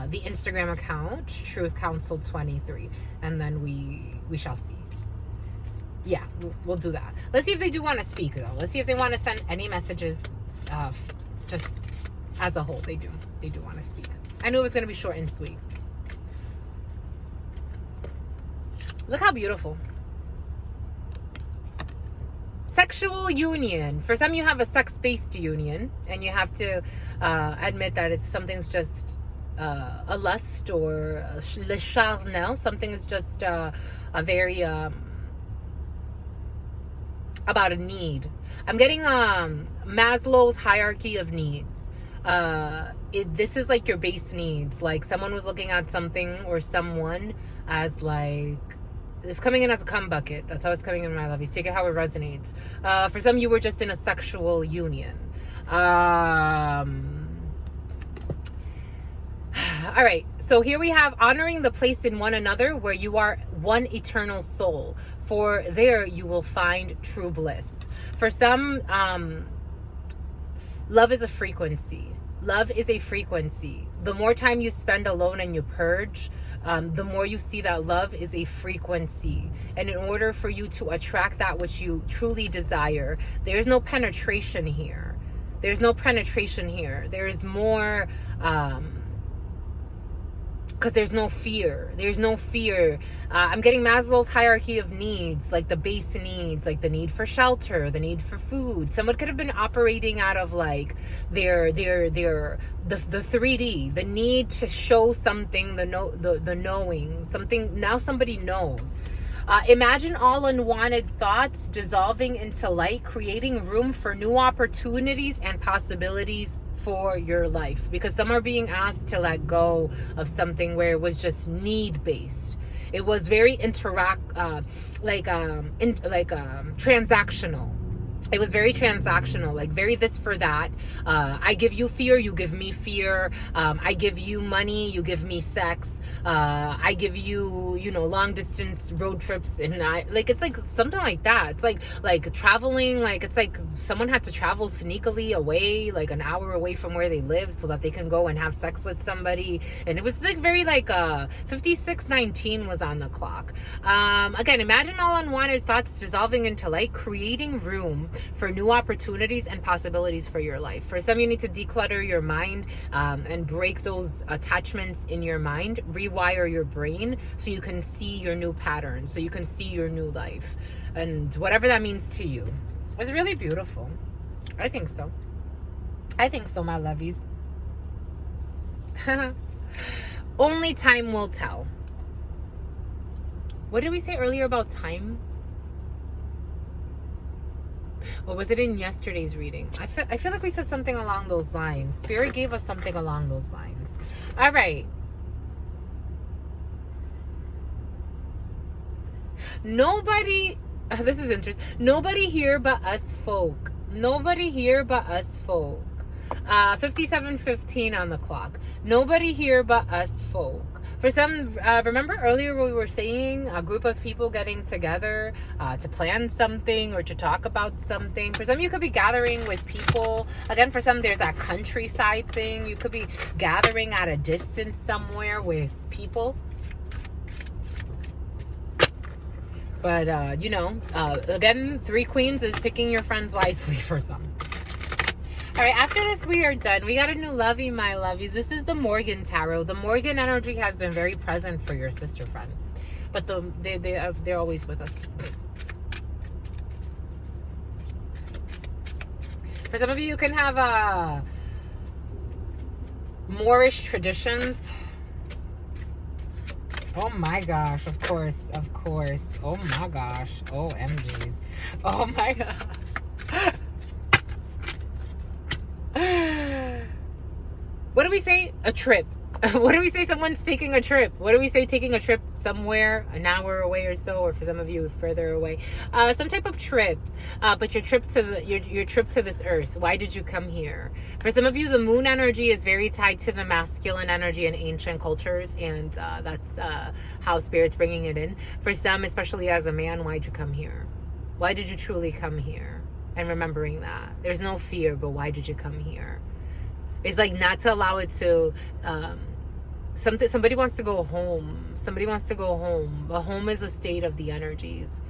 the Instagram account, Truth Council 23, and then we shall see. Yeah, we'll do that. Let's see if they do want to speak though. Let's see if they want to send any messages. Just as a whole, they do want to speak. I knew it was gonna be short and sweet. Look how beautiful. Sexual union. For some, you have a sex-based union, and you have to admit that something's just a lust or le charnel. Something is just a very about a need. I'm getting Maslow's hierarchy of needs. This is like your base needs. Like someone was looking at something or someone as like, it's coming in as a cum bucket. That's how it's coming in, my lovies. Take it how it resonates. For some, you were just in a sexual union. All right. So here we have honoring the place in one another where you are one eternal soul. For there you will find true bliss. For some, love is a frequency. Love is a frequency. The more time you spend alone and you purge, the more you see that love is a frequency. And in order for you to attract that which you truly desire, there's no penetration here. There's no penetration here. There's more, because there's no fear. There's no fear. I'm getting Maslow's hierarchy of needs, like the base needs, like the need for shelter, the need for food. Someone could have been operating out of like the 3D, the need to show something, the knowing something. Now somebody knows. Imagine all unwanted thoughts dissolving into light, creating room for new opportunities and possibilities for your life, because some are being asked to let go of something where it was just need based. It was very transactional. It was very transactional, like very this for that. I give you fear, you give me fear. I give you money, you give me sex. I give you, long distance road trips, and it's like something like that. It's like traveling, like it's like someone had to travel sneakily away, like an hour away from where they live, so that they can go and have sex with somebody. And it was like very 5619 was on the clock. Again, imagine all unwanted thoughts dissolving into light, creating room for new opportunities and possibilities for your life. For some, you need to declutter your mind and break those attachments in your mind, rewire your brain so you can see your new patterns, so you can see your new life, and whatever that means to you. It's really beautiful. I think so. I think so, my lovies. Only time will tell. What did we say earlier about time? Or was it in yesterday's reading? I feel like we said something along those lines. Spirit gave us something along those lines. All right. Nobody, this is interesting. Nobody here but us folk. Nobody here but us folk. 57:15 on the clock. Nobody here but us folk. For some, remember earlier we were saying a group of people getting together to plan something or to talk about something. For some, you could be gathering with people. Again, for some, there's that countryside thing. You could be gathering at a distance somewhere with people. But, again, 3 queens is picking your friends wisely for some. All right, after this, we are done. We got a new lovey, my lovies. This is the Morgan Tarot. The Morgan energy has been very present for your sister friend. But they're always with us. For some of you, you can have Moorish traditions. Oh my gosh, of course. Oh my gosh. OMGs. Oh my god. What do we say? A trip. What do we say? Someone's taking a trip. What do we say? Taking a trip somewhere, an hour away or so, or for some of you further away. Some type of trip. But your trip to your trip to this earth. Why did you come here? For some of you, the moon energy is very tied to the masculine energy in ancient cultures, and that's how Spirit's bringing it in. For some, especially as a man, why'd you come here? Why did you truly come here? And remembering that there's no fear, but why did you come here? It's like not to allow it to. Somebody wants to go home. Somebody wants to go home. But home is a state of the energies.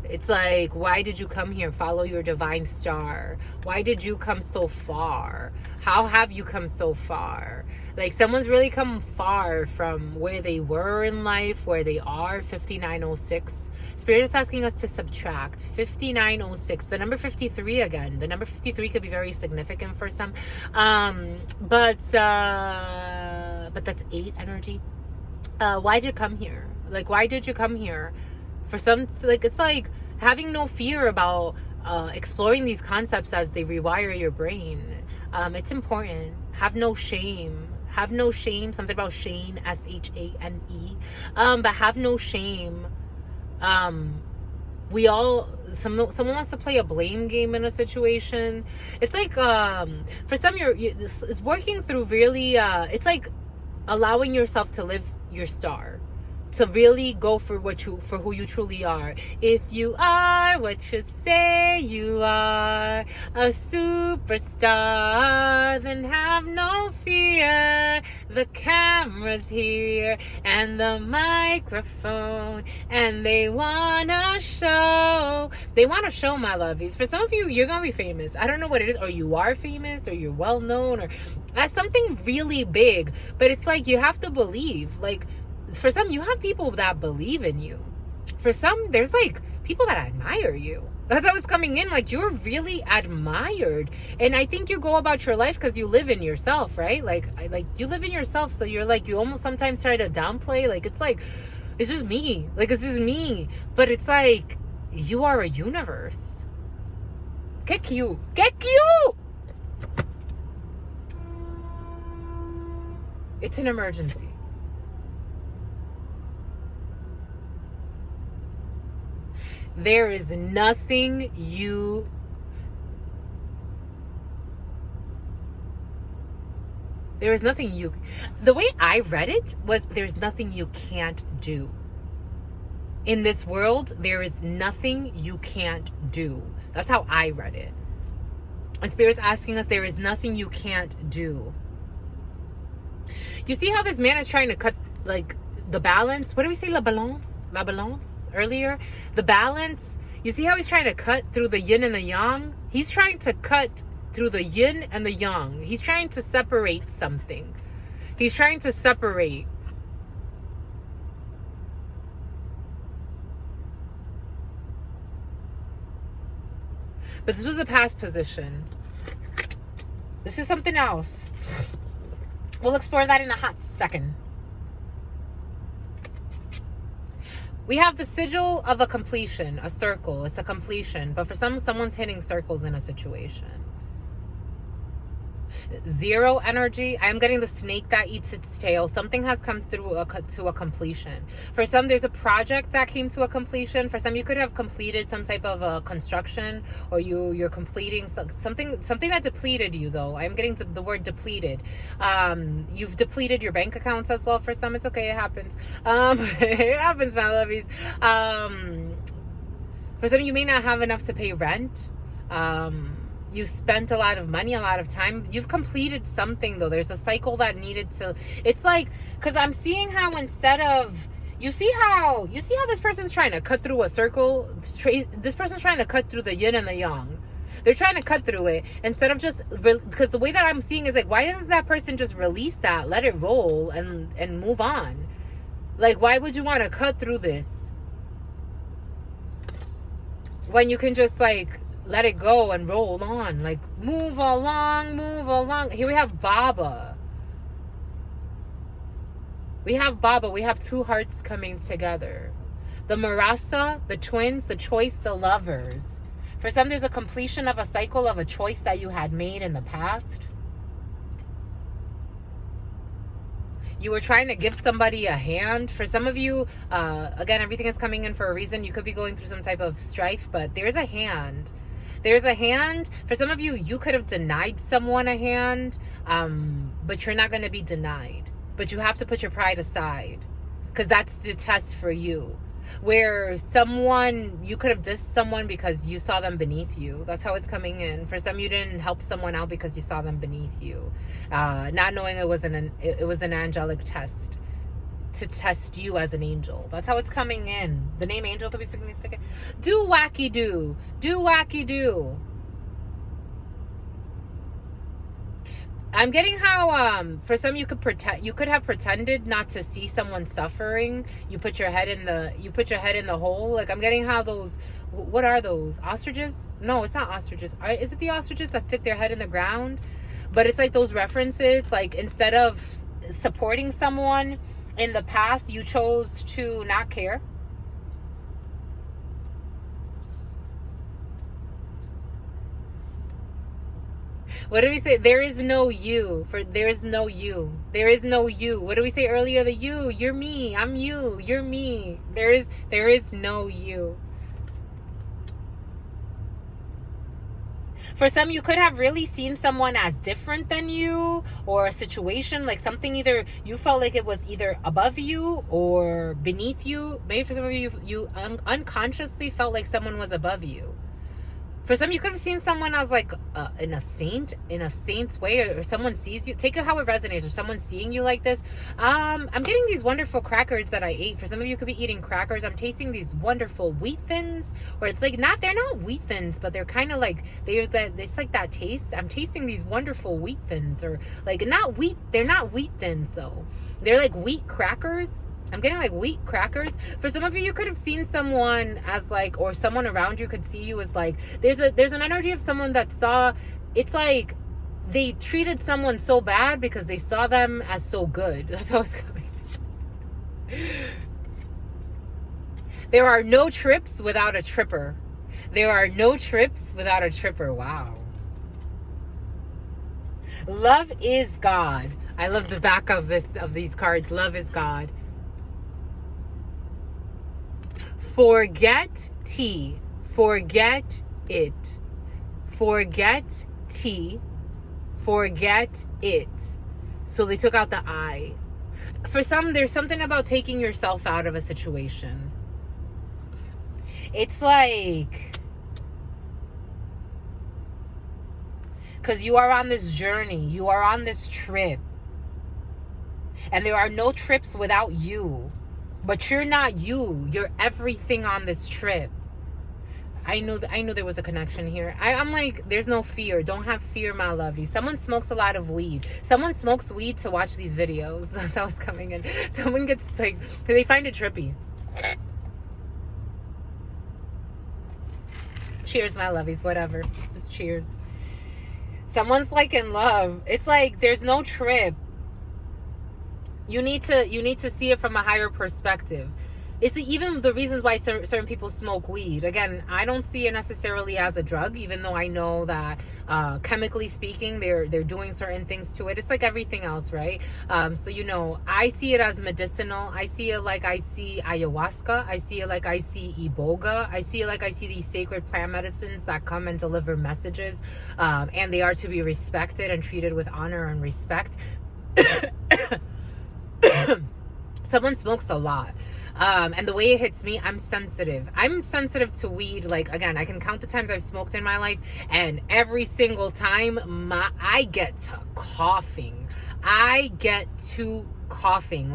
It's like, why did you come here? Follow your divine star. Why did you come so far? How have you come so far? Like, someone's really come far from where they were in life, where they are. 5906. Spirit is asking us to subtract 5906. The number 53 again. The number 53 could be very significant for some. But that's 8 energy. Why did you come here? Like, why did you come here? For some, like, it's like having no fear about exploring these concepts as they rewire your brain. It's important. Have no shame. Have no shame. Something about Shane, SHANE. But have no shame. We all, someone wants to play a blame game in a situation. It's like, for some, it's working through really, it's like allowing yourself to live your star, to really go for who you truly are. If you are what you say you are, a superstar, then have no fear. The camera's here and the microphone, and they wanna show, my lovies. For some of you, you're gonna be famous. I don't know what it is, or you are famous, or you're well known, or that's something really big. But it's like, you have to believe. Like, for some, you have people that believe in you. For some, there's like people that admire you. That's how it's coming in. Like, you're really admired. And I think you go about your life because you live in yourself, right? Like you live in yourself. So you're like, you almost sometimes try to downplay. Like, it's like, it's just me. Like, it's just me. But it's like, you are a universe. Get cute. Get cute. It's an emergency. There is nothing you the way I read it was, there's nothing you can't do. In this world, there is nothing you can't do. That's how I read it. And Spirit's asking us, there is nothing you can't do. You see how this man is trying to cut, like, the balance? What do we say? La balance? La balance? Earlier, the balance. You see how he's trying to cut through the yin and the yang? He's trying to cut through the yin and the yang. He's trying to separate something. He's trying to separate. But this was a past position. This is something else. We'll explore that in a hot second. We have the sigil of a completion, a circle. It's a completion. But for someone's hitting circles in a situation. 0 energy. I'm getting the snake that eats its tail. Something has come through to a completion. For some, there's a project that came to a completion. For some, you could have completed some type of a construction, or you're completing something that depleted you, though. I'm getting to the word depleted. You've depleted your bank accounts as well. For some, it's okay. It happens. It happens, my lovies. For some, you may not have enough to pay rent. You spent a lot of money, a lot of time. You've completed something, though. There's a cycle that needed to. It's like, because I'm seeing how instead of, you see how this person's trying to cut through a circle. This person's trying to cut through the yin and the yang. They're trying to cut through it instead of just, because the way that I'm seeing is like, why doesn't that person just release that, let it roll, and move on? Like, why would you want to cut through this when you can just, like, let it go and roll on. Like, move along, move along. Here we have Baba. We have two hearts coming together. The Marasa, the twins, the choice, the lovers. For some, there's a completion of a cycle of a choice that you had made in the past. You were trying to give somebody a hand. For some of you, again, everything is coming in for a reason. You could be going through some type of strife, but there's a hand. There's a hand. For some of you, you could have denied someone a hand, but you're not going to be denied. But you have to put your pride aside, because that's the test for you. Where someone, you could have dissed someone because you saw them beneath you. That's how it's coming in. For some, you didn't help someone out because you saw them beneath you, not knowing it was an angelic test to test you as an angel. That's how it's coming in. The name angel could be significant. Do wacky do wacky do. I'm getting how for some you could have pretended not to see someone suffering. You put your head in the hole. Like, I'm getting how those, what are those, ostriches? No, it's not ostriches. Is it the ostriches that stick their head in the ground? But it's like those references, like, instead of supporting someone in the past, you chose to not care. What do we say? There is no you. There is no you. There is no you. What did we say earlier? The you. You're me. I'm you. You're me. There is no you. For some, you could have really seen someone as different than you, or a situation, like something, either you felt like it was either above you or beneath you. Maybe for some of you, you unconsciously felt like someone was above you. For some, you could have seen someone as like in a saint's way, or someone sees you. Take it how it resonates, or someone seeing you like this. I'm getting these wonderful crackers that I ate. For some of you, could be eating crackers. I'm tasting these wonderful wheat thins, or it's like they're not wheat thins, but they're kind of like, it's like that taste. I'm tasting these wonderful wheat thins, or like not wheat. They're not wheat thins though. They're like wheat crackers. I'm getting like wheat crackers. For some of you, you could have seen someone as like, or someone around you could see you as like, there's an energy of someone that saw, it's like they treated someone so bad because they saw them as so good. That's how it's coming. There are no trips without a tripper. There are no trips without a tripper. Wow. Love is God. I love the back of these cards. Love is God. Forget T. Forget it. Forget T. Forget it. So they took out the I. For some, there's something about taking yourself out of a situation. It's like, because you are on this journey. You are on this trip. And there are no trips without you. But you're not you. You're everything on this trip. I knew there was a connection here. I'm like, there's no fear. Don't have fear, my lovey. Someone smokes a lot of weed. Someone smokes weed to watch these videos. That's how it's coming in. Someone gets like, they find it trippy. Cheers, my lovies. Whatever. Just cheers. Someone's like in love. It's like there's no trip. You need to see it from a higher perspective. It's even the reasons why certain people smoke weed. Again, I don't see it necessarily as a drug, even though I know that chemically speaking, they're doing certain things to it. It's like everything else, right? So, I see it as medicinal. I see it like I see ayahuasca. I see it like I see iboga. I see it like I see these sacred plant medicines that come and deliver messages. And they are to be respected and treated with honor and respect. Someone smokes a lot. And the way it hits me, I'm sensitive. I'm sensitive to weed. Like, again, I can count the times I've smoked in my life, and every single time I get to coughing.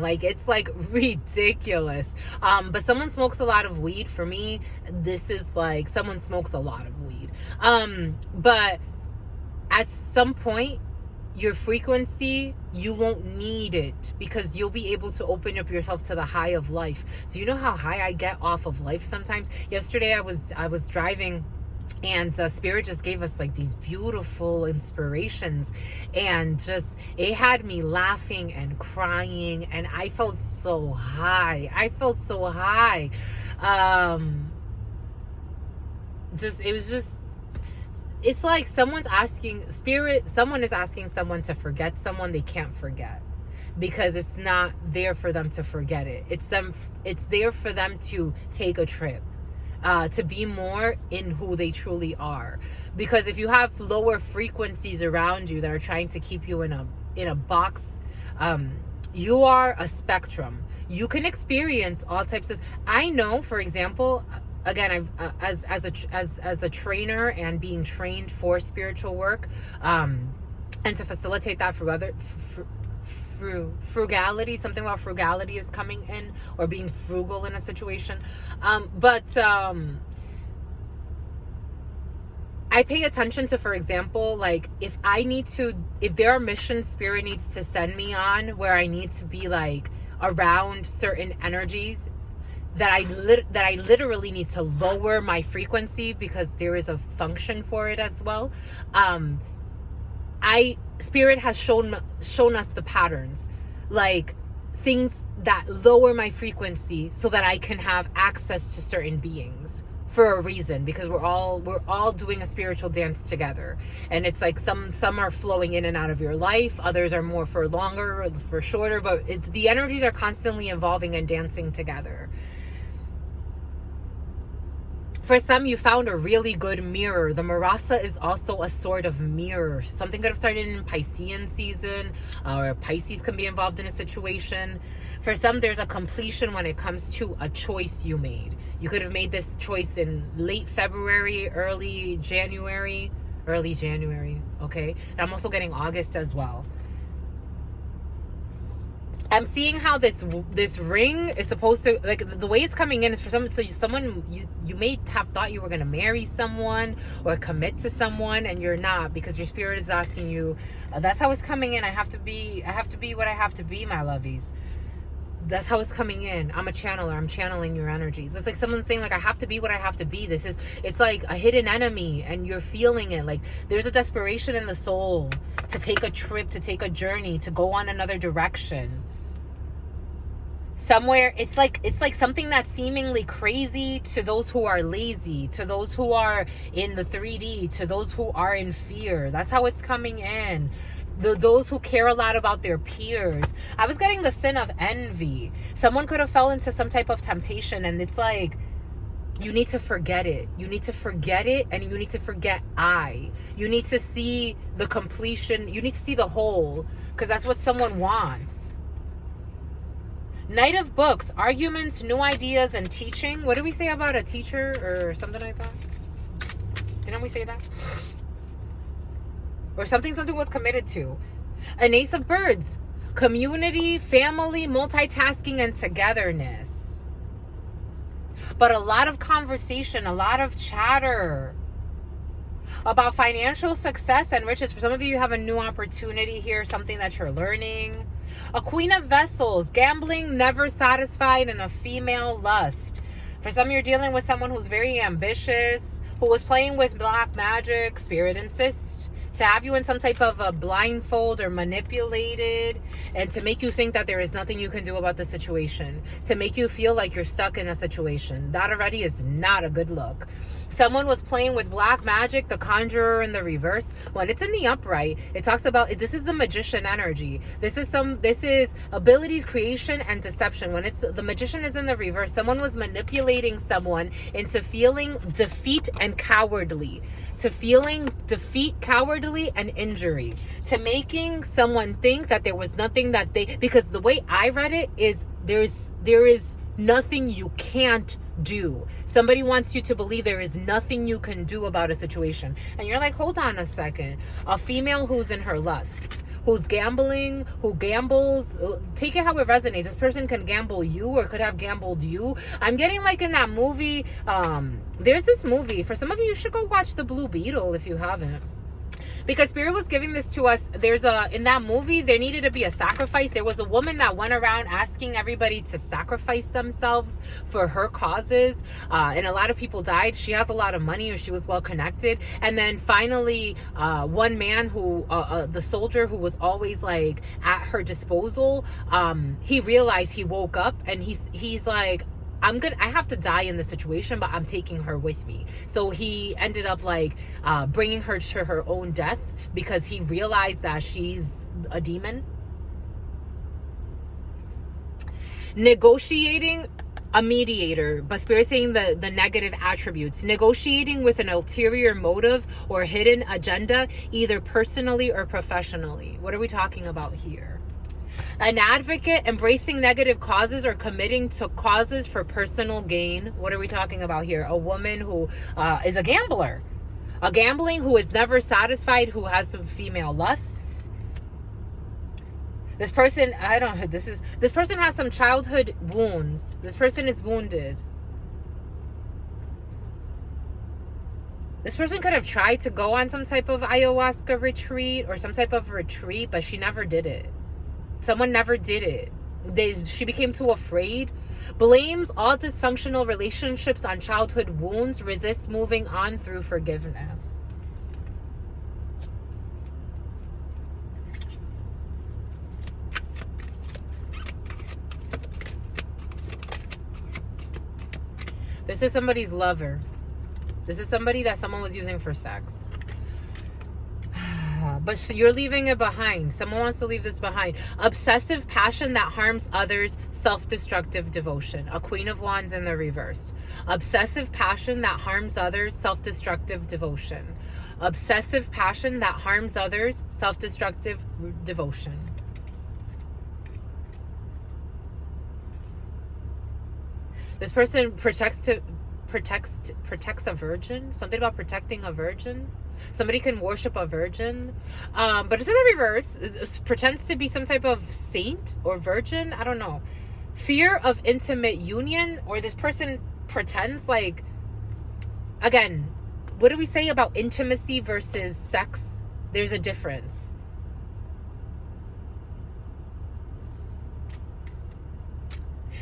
Like, it's like ridiculous. But someone smokes a lot of weed. For me, this is like someone smokes a lot of weed. But at some point, your frequency, you won't need it, because you'll be able to open up yourself to the high of life. Do you know how high I get off of life sometimes? Yesterday I was driving And Spirit just gave us like these beautiful inspirations, and just it had me laughing and crying, and I felt so high. It's like someone is asking someone to forget someone they can't forget, because it's not there for them to forget it. It's there for them to take a trip, to be more in who they truly are. Because if you have lower frequencies around you that are trying to keep you in a box, you are a spectrum. You can experience all types of. I know, for example, again, I've as a trainer and being trained for spiritual work, and to facilitate that through frugality. Something about frugality is coming in, or being frugal in a situation. But I pay attention to, for example, like if there are missions Spirit needs to send me on, where I need to be like around certain energies that I literally need to lower my frequency, because there is a function for it as well. Spirit has shown us the patterns, like things that lower my frequency so that I can have access to certain beings for a reason, because we're all doing a spiritual dance together. And it's like some are flowing in and out of your life, others are more for longer or for shorter, but the energies are constantly evolving and dancing together. For some, you found a really good mirror. The Marasa is also a sort of mirror. Something could have started in Piscean season, or Pisces can be involved in a situation. For some, there's a completion when it comes to a choice you made. You could have made this choice in late February, early January, okay? And I'm also getting August as well. I'm seeing how this ring is supposed to, like, the way it's coming in is for someone you may have thought you were going to marry someone or commit to someone, and you're not, because your spirit is asking you. That's how it's coming in. I have to be what I have to be, my lovies. That's how it's coming in. I'm a channeler. I'm channeling your energies. It's like someone saying, like, I have to be what I have to be. It's like a hidden enemy, and you're feeling it. Like there's a desperation in the soul to take a trip, to take a journey, to go on another direction. Somewhere, it's like something that's seemingly crazy to those who are lazy, to those who are in the 3D, to those who are in fear. That's how it's coming in. Those who care a lot about their peers. I was getting the sin of envy. Someone could have fell into some type of temptation, and it's like, you need to forget it. You need to forget it, and you need to forget I. You need to see the completion. You need to see the whole, because that's what someone wants. Knight of Books, arguments, new ideas, and teaching. What did we say about a teacher or something like that? Didn't we say that? Or something was committed to. An Ace of Birds, community, family, multitasking, and togetherness. But a lot of conversation, a lot of chatter about financial success and riches. For some of you, you have a new opportunity here, something that you're learning. A Queen of Vessels, gambling, never satisfied, and a female lust. For some, you're dealing with someone who's very ambitious, who was playing with black magic. Spirit insists to have you in some type of a blindfold or manipulated, and to make you think that there is nothing you can do about the situation, to make you feel like you're stuck in a situation. That already is not a good look. Someone was playing with black magic, the conjurer in the reverse. When it's in the upright, it talks about, this is the magician energy. This is abilities, creation, and deception. When the magician is in the reverse, someone was manipulating someone into feeling defeat and cowardly, to feeling defeat, cowardly, and injury, to making someone think that there was nothing that because the way I read it is there is nothing you can't do. Somebody wants you to believe there is nothing you can do about a situation. And you're like, hold on a second. A female who's in her lust, who's gambling, who gambles, take it how it resonates. This person can gamble you, or could have gambled you. I'm getting like in that movie, there's this movie. For some of you, you should go watch The Blue Beetle if you haven't. Because Spirit was giving this to us. In that movie, there needed to be a sacrifice. There was a woman that went around asking everybody to sacrifice themselves for her causes. And a lot of people died. She has a lot of money, or she was well connected. And then finally, one man who, the soldier who was always like at her disposal, he realized, he woke up and he's like, I have to die in this situation, but I'm taking her with me. So he ended up like bringing her to her own death because he realized that she's a demon. Negotiating, a mediator, but Spirit saying the negative attributes. Negotiating with an ulterior motive or hidden agenda, either personally or professionally. What are we talking about here? An advocate, embracing negative causes or committing to causes for personal gain. What are we talking about here? A woman who is a gambler. A gambling who is never satisfied, who has some female lusts. This person, this person has some childhood wounds. This person is wounded. This person could have tried to go on some type of ayahuasca retreat or some type of retreat, but she never did it. Someone never did it. She became too afraid. Blames all dysfunctional relationships on childhood wounds. Resists moving on through forgiveness. This is somebody's lover. This is somebody that someone was using for sex. But you're leaving it behind. Someone wants to leave this behind. Obsessive passion that harms others. Self-destructive devotion. A Queen of Wands in the reverse. Obsessive passion that harms others. Self-destructive devotion. Obsessive passion that harms others. Self-destructive devotion. This person protects a virgin. Something about protecting a virgin. Somebody can worship a virgin, but it's in the reverse. It pretends to be some type of saint or virgin. I don't know. Fear of intimate union, or this person pretends like, again, what do we say about intimacy versus sex? There's a difference.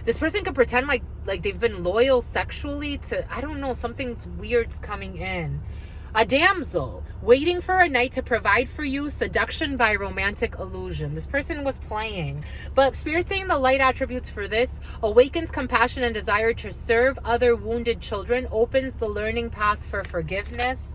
This person could pretend like they've been loyal sexually to, I don't know, something's weird's coming in. A damsel, waiting for a knight to provide for you, seduction by romantic illusion. This person was playing. But Spirit saying the light attributes for this: awakens compassion and desire to serve other wounded children, opens the learning path for forgiveness.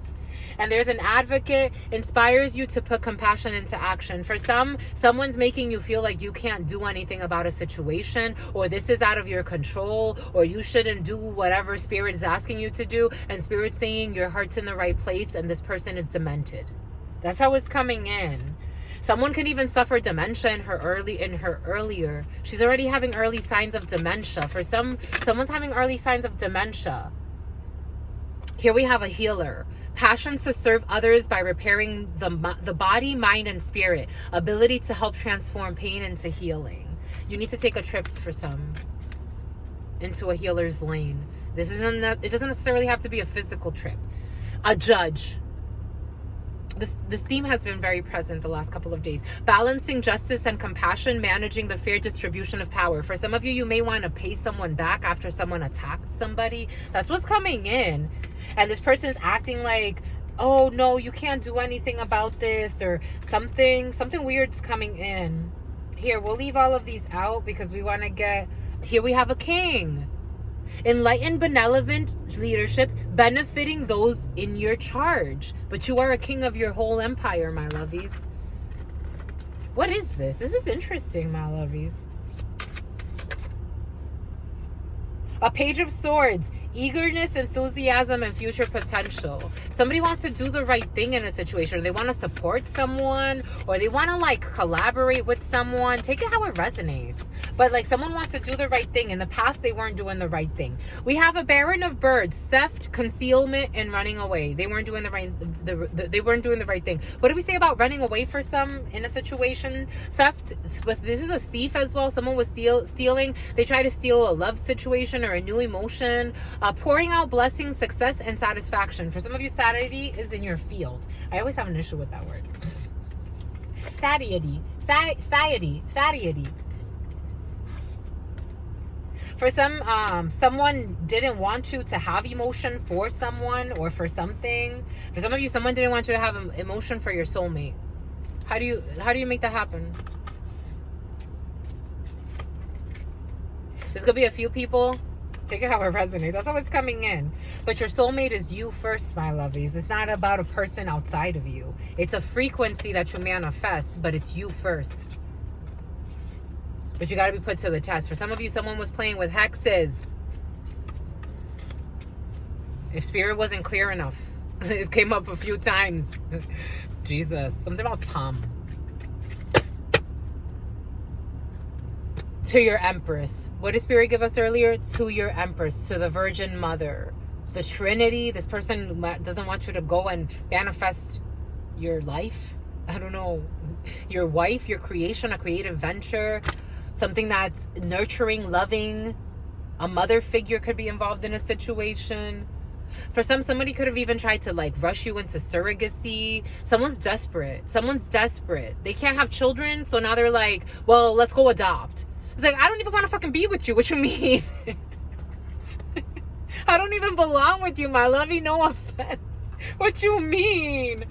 And there's an advocate, inspires you to put compassion into action. For someone's making you feel like you can't do anything about a situation, or this is out of your control, or you shouldn't do whatever Spirit is asking you to do. And Spirit's saying your heart's in the right place, and this person is demented. That's how it's coming in. Someone can even suffer dementia in her earlier. She's already having early signs of dementia. For someone's having early signs of dementia. Here we have a healer. Passion to serve others by repairing the body, mind, and spirit. Ability to help transform pain into healing. You need to take a trip for some into a healer's lane. It doesn't necessarily have to be a physical trip. A judge. This theme has been very present the last couple of days. Balancing justice and compassion, managing the fair distribution of power. For some of you, you may want to pay someone back after someone attacked somebody. That's what's coming in. And this person's acting like, oh no, you can't do anything about this, or something weird's coming in. Here, we'll leave all of these out because we want to get, here we have a king. Enlightened, benevolent leadership, benefiting those in your charge. But you are a king of your whole empire, my lovies. What is this? This is interesting, my lovies. A Page of Swords. Eagerness, enthusiasm, and future potential. Somebody wants to do the right thing in a situation. They want to support someone, or they want to like collaborate with someone. Take it how it resonates. But like someone wants to do the right thing. In the past, they weren't doing the right thing. We have a Baron of Birds, theft, concealment, and running away. They weren't doing the right. They weren't doing the right thing. What do we say about running away for some in a situation? Theft. This is a thief as well. Someone was stealing. They try to steal a love situation or a new emotion. Pouring out blessings, success, and satisfaction. For some of you, satiety is in your field. I always have an issue with that word. Satiety. Satiety. For some, someone didn't want you to have emotion for someone or for something. For some of you, someone didn't want you to have emotion for your soulmate. How do you make that happen? There's gonna be a few people. Take it how it resonates. That's how it's coming in. But your soulmate is you first, my lovies. It's not about a person outside of you. It's a frequency that you manifest, but it's you first. But you got to be put to the test. For some of you, someone was playing with hexes. If spirit wasn't clear enough, it came up a few times. Jesus. Something about Tom. To your Empress. What did Spirit give us earlier? To your Empress, to the Virgin Mother. The Trinity. This person doesn't want you to go and manifest your life. I don't know. Your wife, your creation, a creative venture. Something that's nurturing, loving. A mother figure could be involved in a situation. For some, somebody could have even tried to like rush you into surrogacy. Someone's desperate. They can't have children. So now they're like, well, let's go adopt. It's like, I don't even want to fucking be with you. What you mean? I don't even belong with you, my lovey. No offense. What you mean?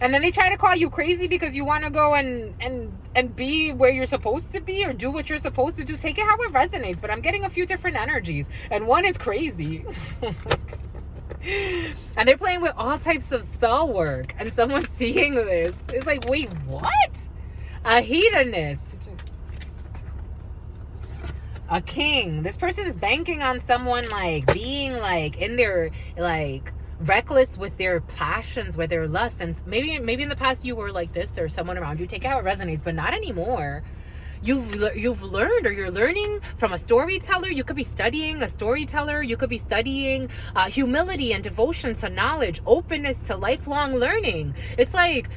And then they try to call you crazy because you want to go and be where you're supposed to be or do what you're supposed to do. Take it how it resonates. But I'm getting a few different energies. And one is crazy. And they're playing with all types of spell work. And someone seeing this is like, wait, what? A hedonist. A king. This person is banking on someone like being like in their like reckless with their passions, with their lusts. And maybe in the past you were like this or someone around you. Take it how it resonates, but not anymore. You've learned, or you're learning from a storyteller. You could be studying a storyteller. You could be studying humility and devotion to knowledge, openness to lifelong learning. It's like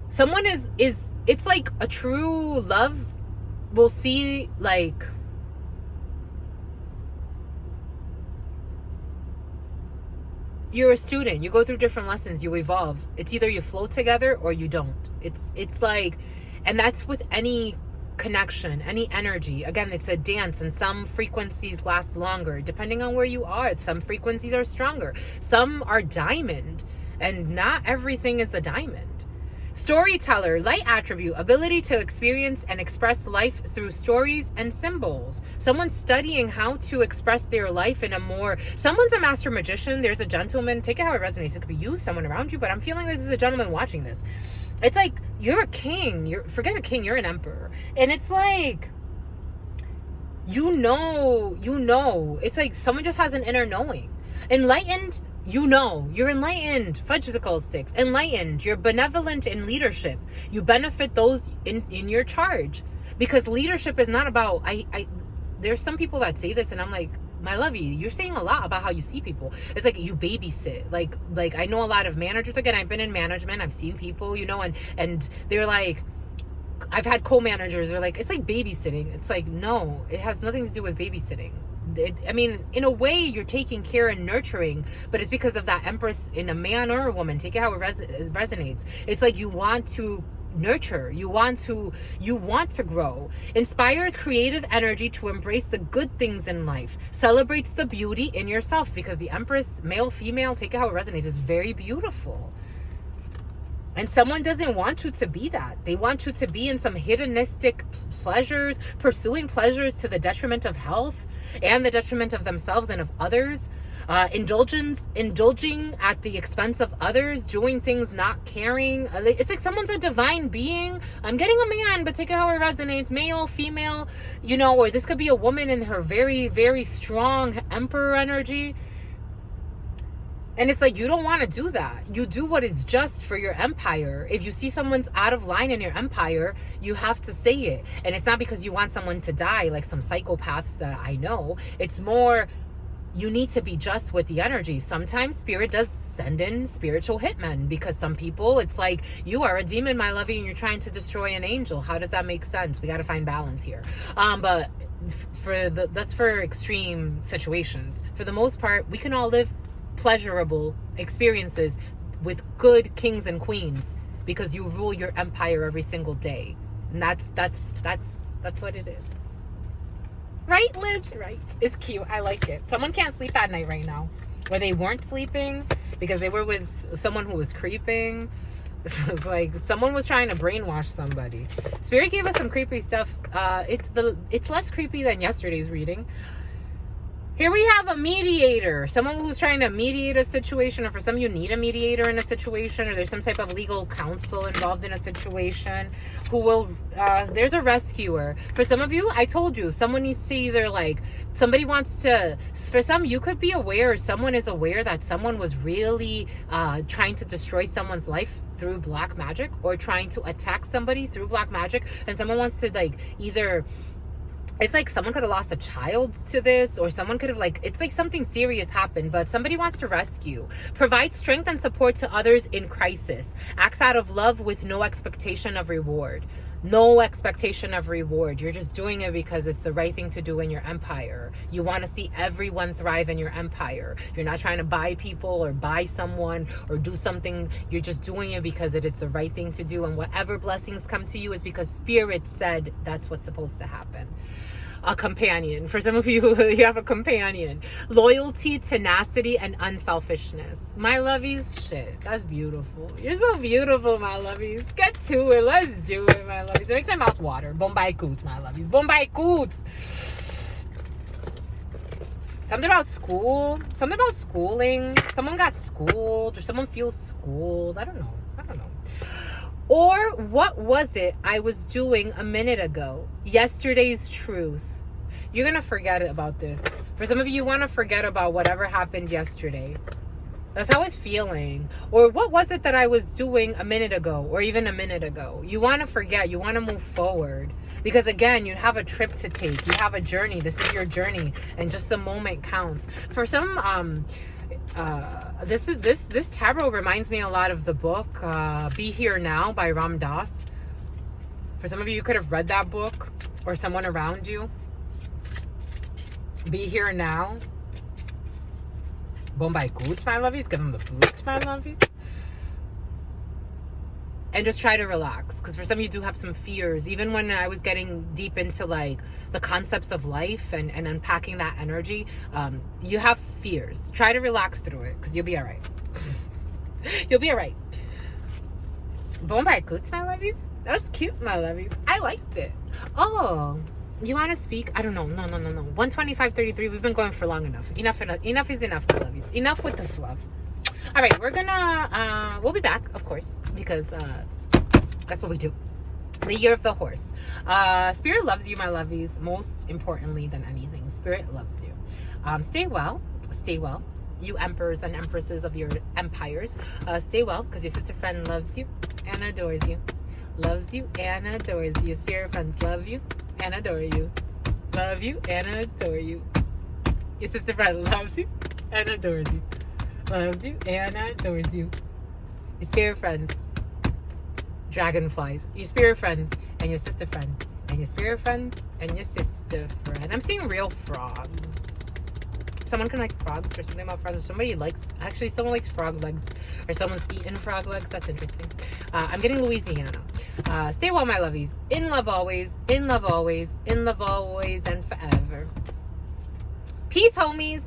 someone is it's like a true love will see like you're a student. You go through different lessons. You evolve. It's either you flow together or you don't. It's like, and that's with any connection, any energy. Again, it's a dance, and some frequencies last longer depending on where you are. Some frequencies are stronger. Some are diamond, and not everything is a diamond. Storyteller, light attribute, ability to experience and express life through stories and symbols. Someone's studying how to express their life in a more, someone's a master magician. There's a gentleman. Take it how it resonates. It could be you, someone around you, but I'm feeling like there's a gentleman watching this. It's like, you're a king. Forget a king, you're an emperor. And it's like, you know. It's like someone just has an inner knowing. Enlightened, you're enlightened. Fudgesicle sticks. Enlightened. You're benevolent in leadership. You benefit those in your charge. Because leadership is not about, there's some people that say this and I'm like, my lovey, you're saying a lot about how you see people. It's like you babysit. Like I know a lot of managers. Again, I've been in management. I've seen people, and they're like, I've had co-managers. They're like, it's like babysitting. It's like, no, it has nothing to do with babysitting. In a way, you're taking care and nurturing, but it's because of that empress in a man or a woman. Take it how it resonates. It's like you want to nurture, you want to grow. Inspires creative energy to embrace the good things in life. Celebrates the beauty in yourself, because the empress, male, female, take it how it resonates, is very beautiful. And someone doesn't want you to be that. They want you to be in some hedonistic pleasures, pursuing pleasures to the detriment of health and the detriment of themselves and of others. Indulging at the expense of others, doing things not caring. It's like someone's a divine being. I'm getting a man, but take it how it resonates. Male, female, or this could be a woman in her very, very strong emperor energy. And it's like, you don't want to do that. You do what is just for your empire. If you see someone's out of line in your empire, you have to say it. And it's not because you want someone to die like some psychopaths that I know. It's more, you need to be just with the energy. Sometimes spirit does send in spiritual hitmen, because some people, it's like, you are a demon, my lovey, and you're trying to destroy an angel. How does that make sense? We got to find balance here. But that's for extreme situations. For the most part, we can all live pleasurable experiences with good kings and queens, because you rule your empire every single day. And that's what it is. Right, Liz? Right. It's cute. I like it. Someone can't sleep at night right now. Or they weren't sleeping because they were with someone who was creeping. It's like someone was trying to brainwash somebody. Spirit gave us some creepy stuff. It's less creepy than yesterday's reading. Here we have a mediator, someone who's trying to mediate a situation, or for some of you need a mediator in a situation, or there's some type of legal counsel involved in a situation, who will, there's a rescuer. For some of you, I told you, someone needs to either like, somebody wants to, for some, you could be aware, or someone is aware that someone was really trying to destroy someone's life through black magic, or trying to attack somebody through black magic, and someone wants to like either, it's like someone could have lost a child to this, or someone could have like, it's like something serious happened, but somebody wants to rescue. Provide strength and support to others in crisis. Acts out of love with no expectation of reward. No expectation of reward. You're just doing it because it's the right thing to do in your empire. You want to see everyone thrive in your empire. You're not trying to buy people or buy someone or do something. You're just doing it because it is the right thing to do. And whatever blessings come to you is because Spirit said that's what's supposed to happen. A companion. For some of you, you have a companion. Loyalty, tenacity, and unselfishness. My lovies, shit, that's beautiful. You're so beautiful, my lovies. Get to it. Let's do it, my lovies. It makes my mouth water. Bombay coots, my lovies. Bombay coots. Something about school. Something about schooling. Someone got schooled, or someone feels schooled. I don't know. Or what was it I was doing a minute ago? Yesterday's truth. You're going to forget about this. For some of you, you want to forget about whatever happened yesterday. That's how it's feeling. Or what was it that I was doing a minute ago, or even a minute ago? You want to forget. You want to move forward. Because again, you have a trip to take. You have a journey. This is your journey. And just the moment counts. For some, this tarot reminds me a lot of the book Be Here Now by Ram Dass. For some of you, you could have read that book, or someone around you. Be Here Now. Bombay coots, my lovies. Give them the boots, my lovies. And just try to relax, because for some of you do have some fears. Even when I was getting deep into like the concepts of life and unpacking that energy, you have fears. Try to relax through it, because you'll be all right. You'll be all right. Bombay coots, my lovies. That was cute, my lovies. I liked it. Oh, you want to speak? I don't know. No. 125.33. We've been going for long enough. Enough is enough, my lovies. Enough with the fluff. All right, we're gonna we'll be back, of course, because that's what we do. The year of the horse. Spirit loves you, my lovies, most importantly than anything. Spirit loves you. Stay well, you emperors and empresses of your empires. Stay well, because your sister friend loves you and adores you. Loves you and adores you. Spirit friends love you and adore you. Love you and adore you. Your sister friend loves you and adores you. Loves you and adores you. Your spirit friends, dragonflies. Your spirit friends and your sister friend. And your spirit friends and your sister friend. I'm seeing real frogs. Someone can like frogs, or something about frogs. Or somebody likes, actually someone likes frog legs. Or someone's eaten frog legs. That's interesting. I'm getting Louisiana. Stay well, my lovies. In love always. In love always. In love always and forever. Peace, homies.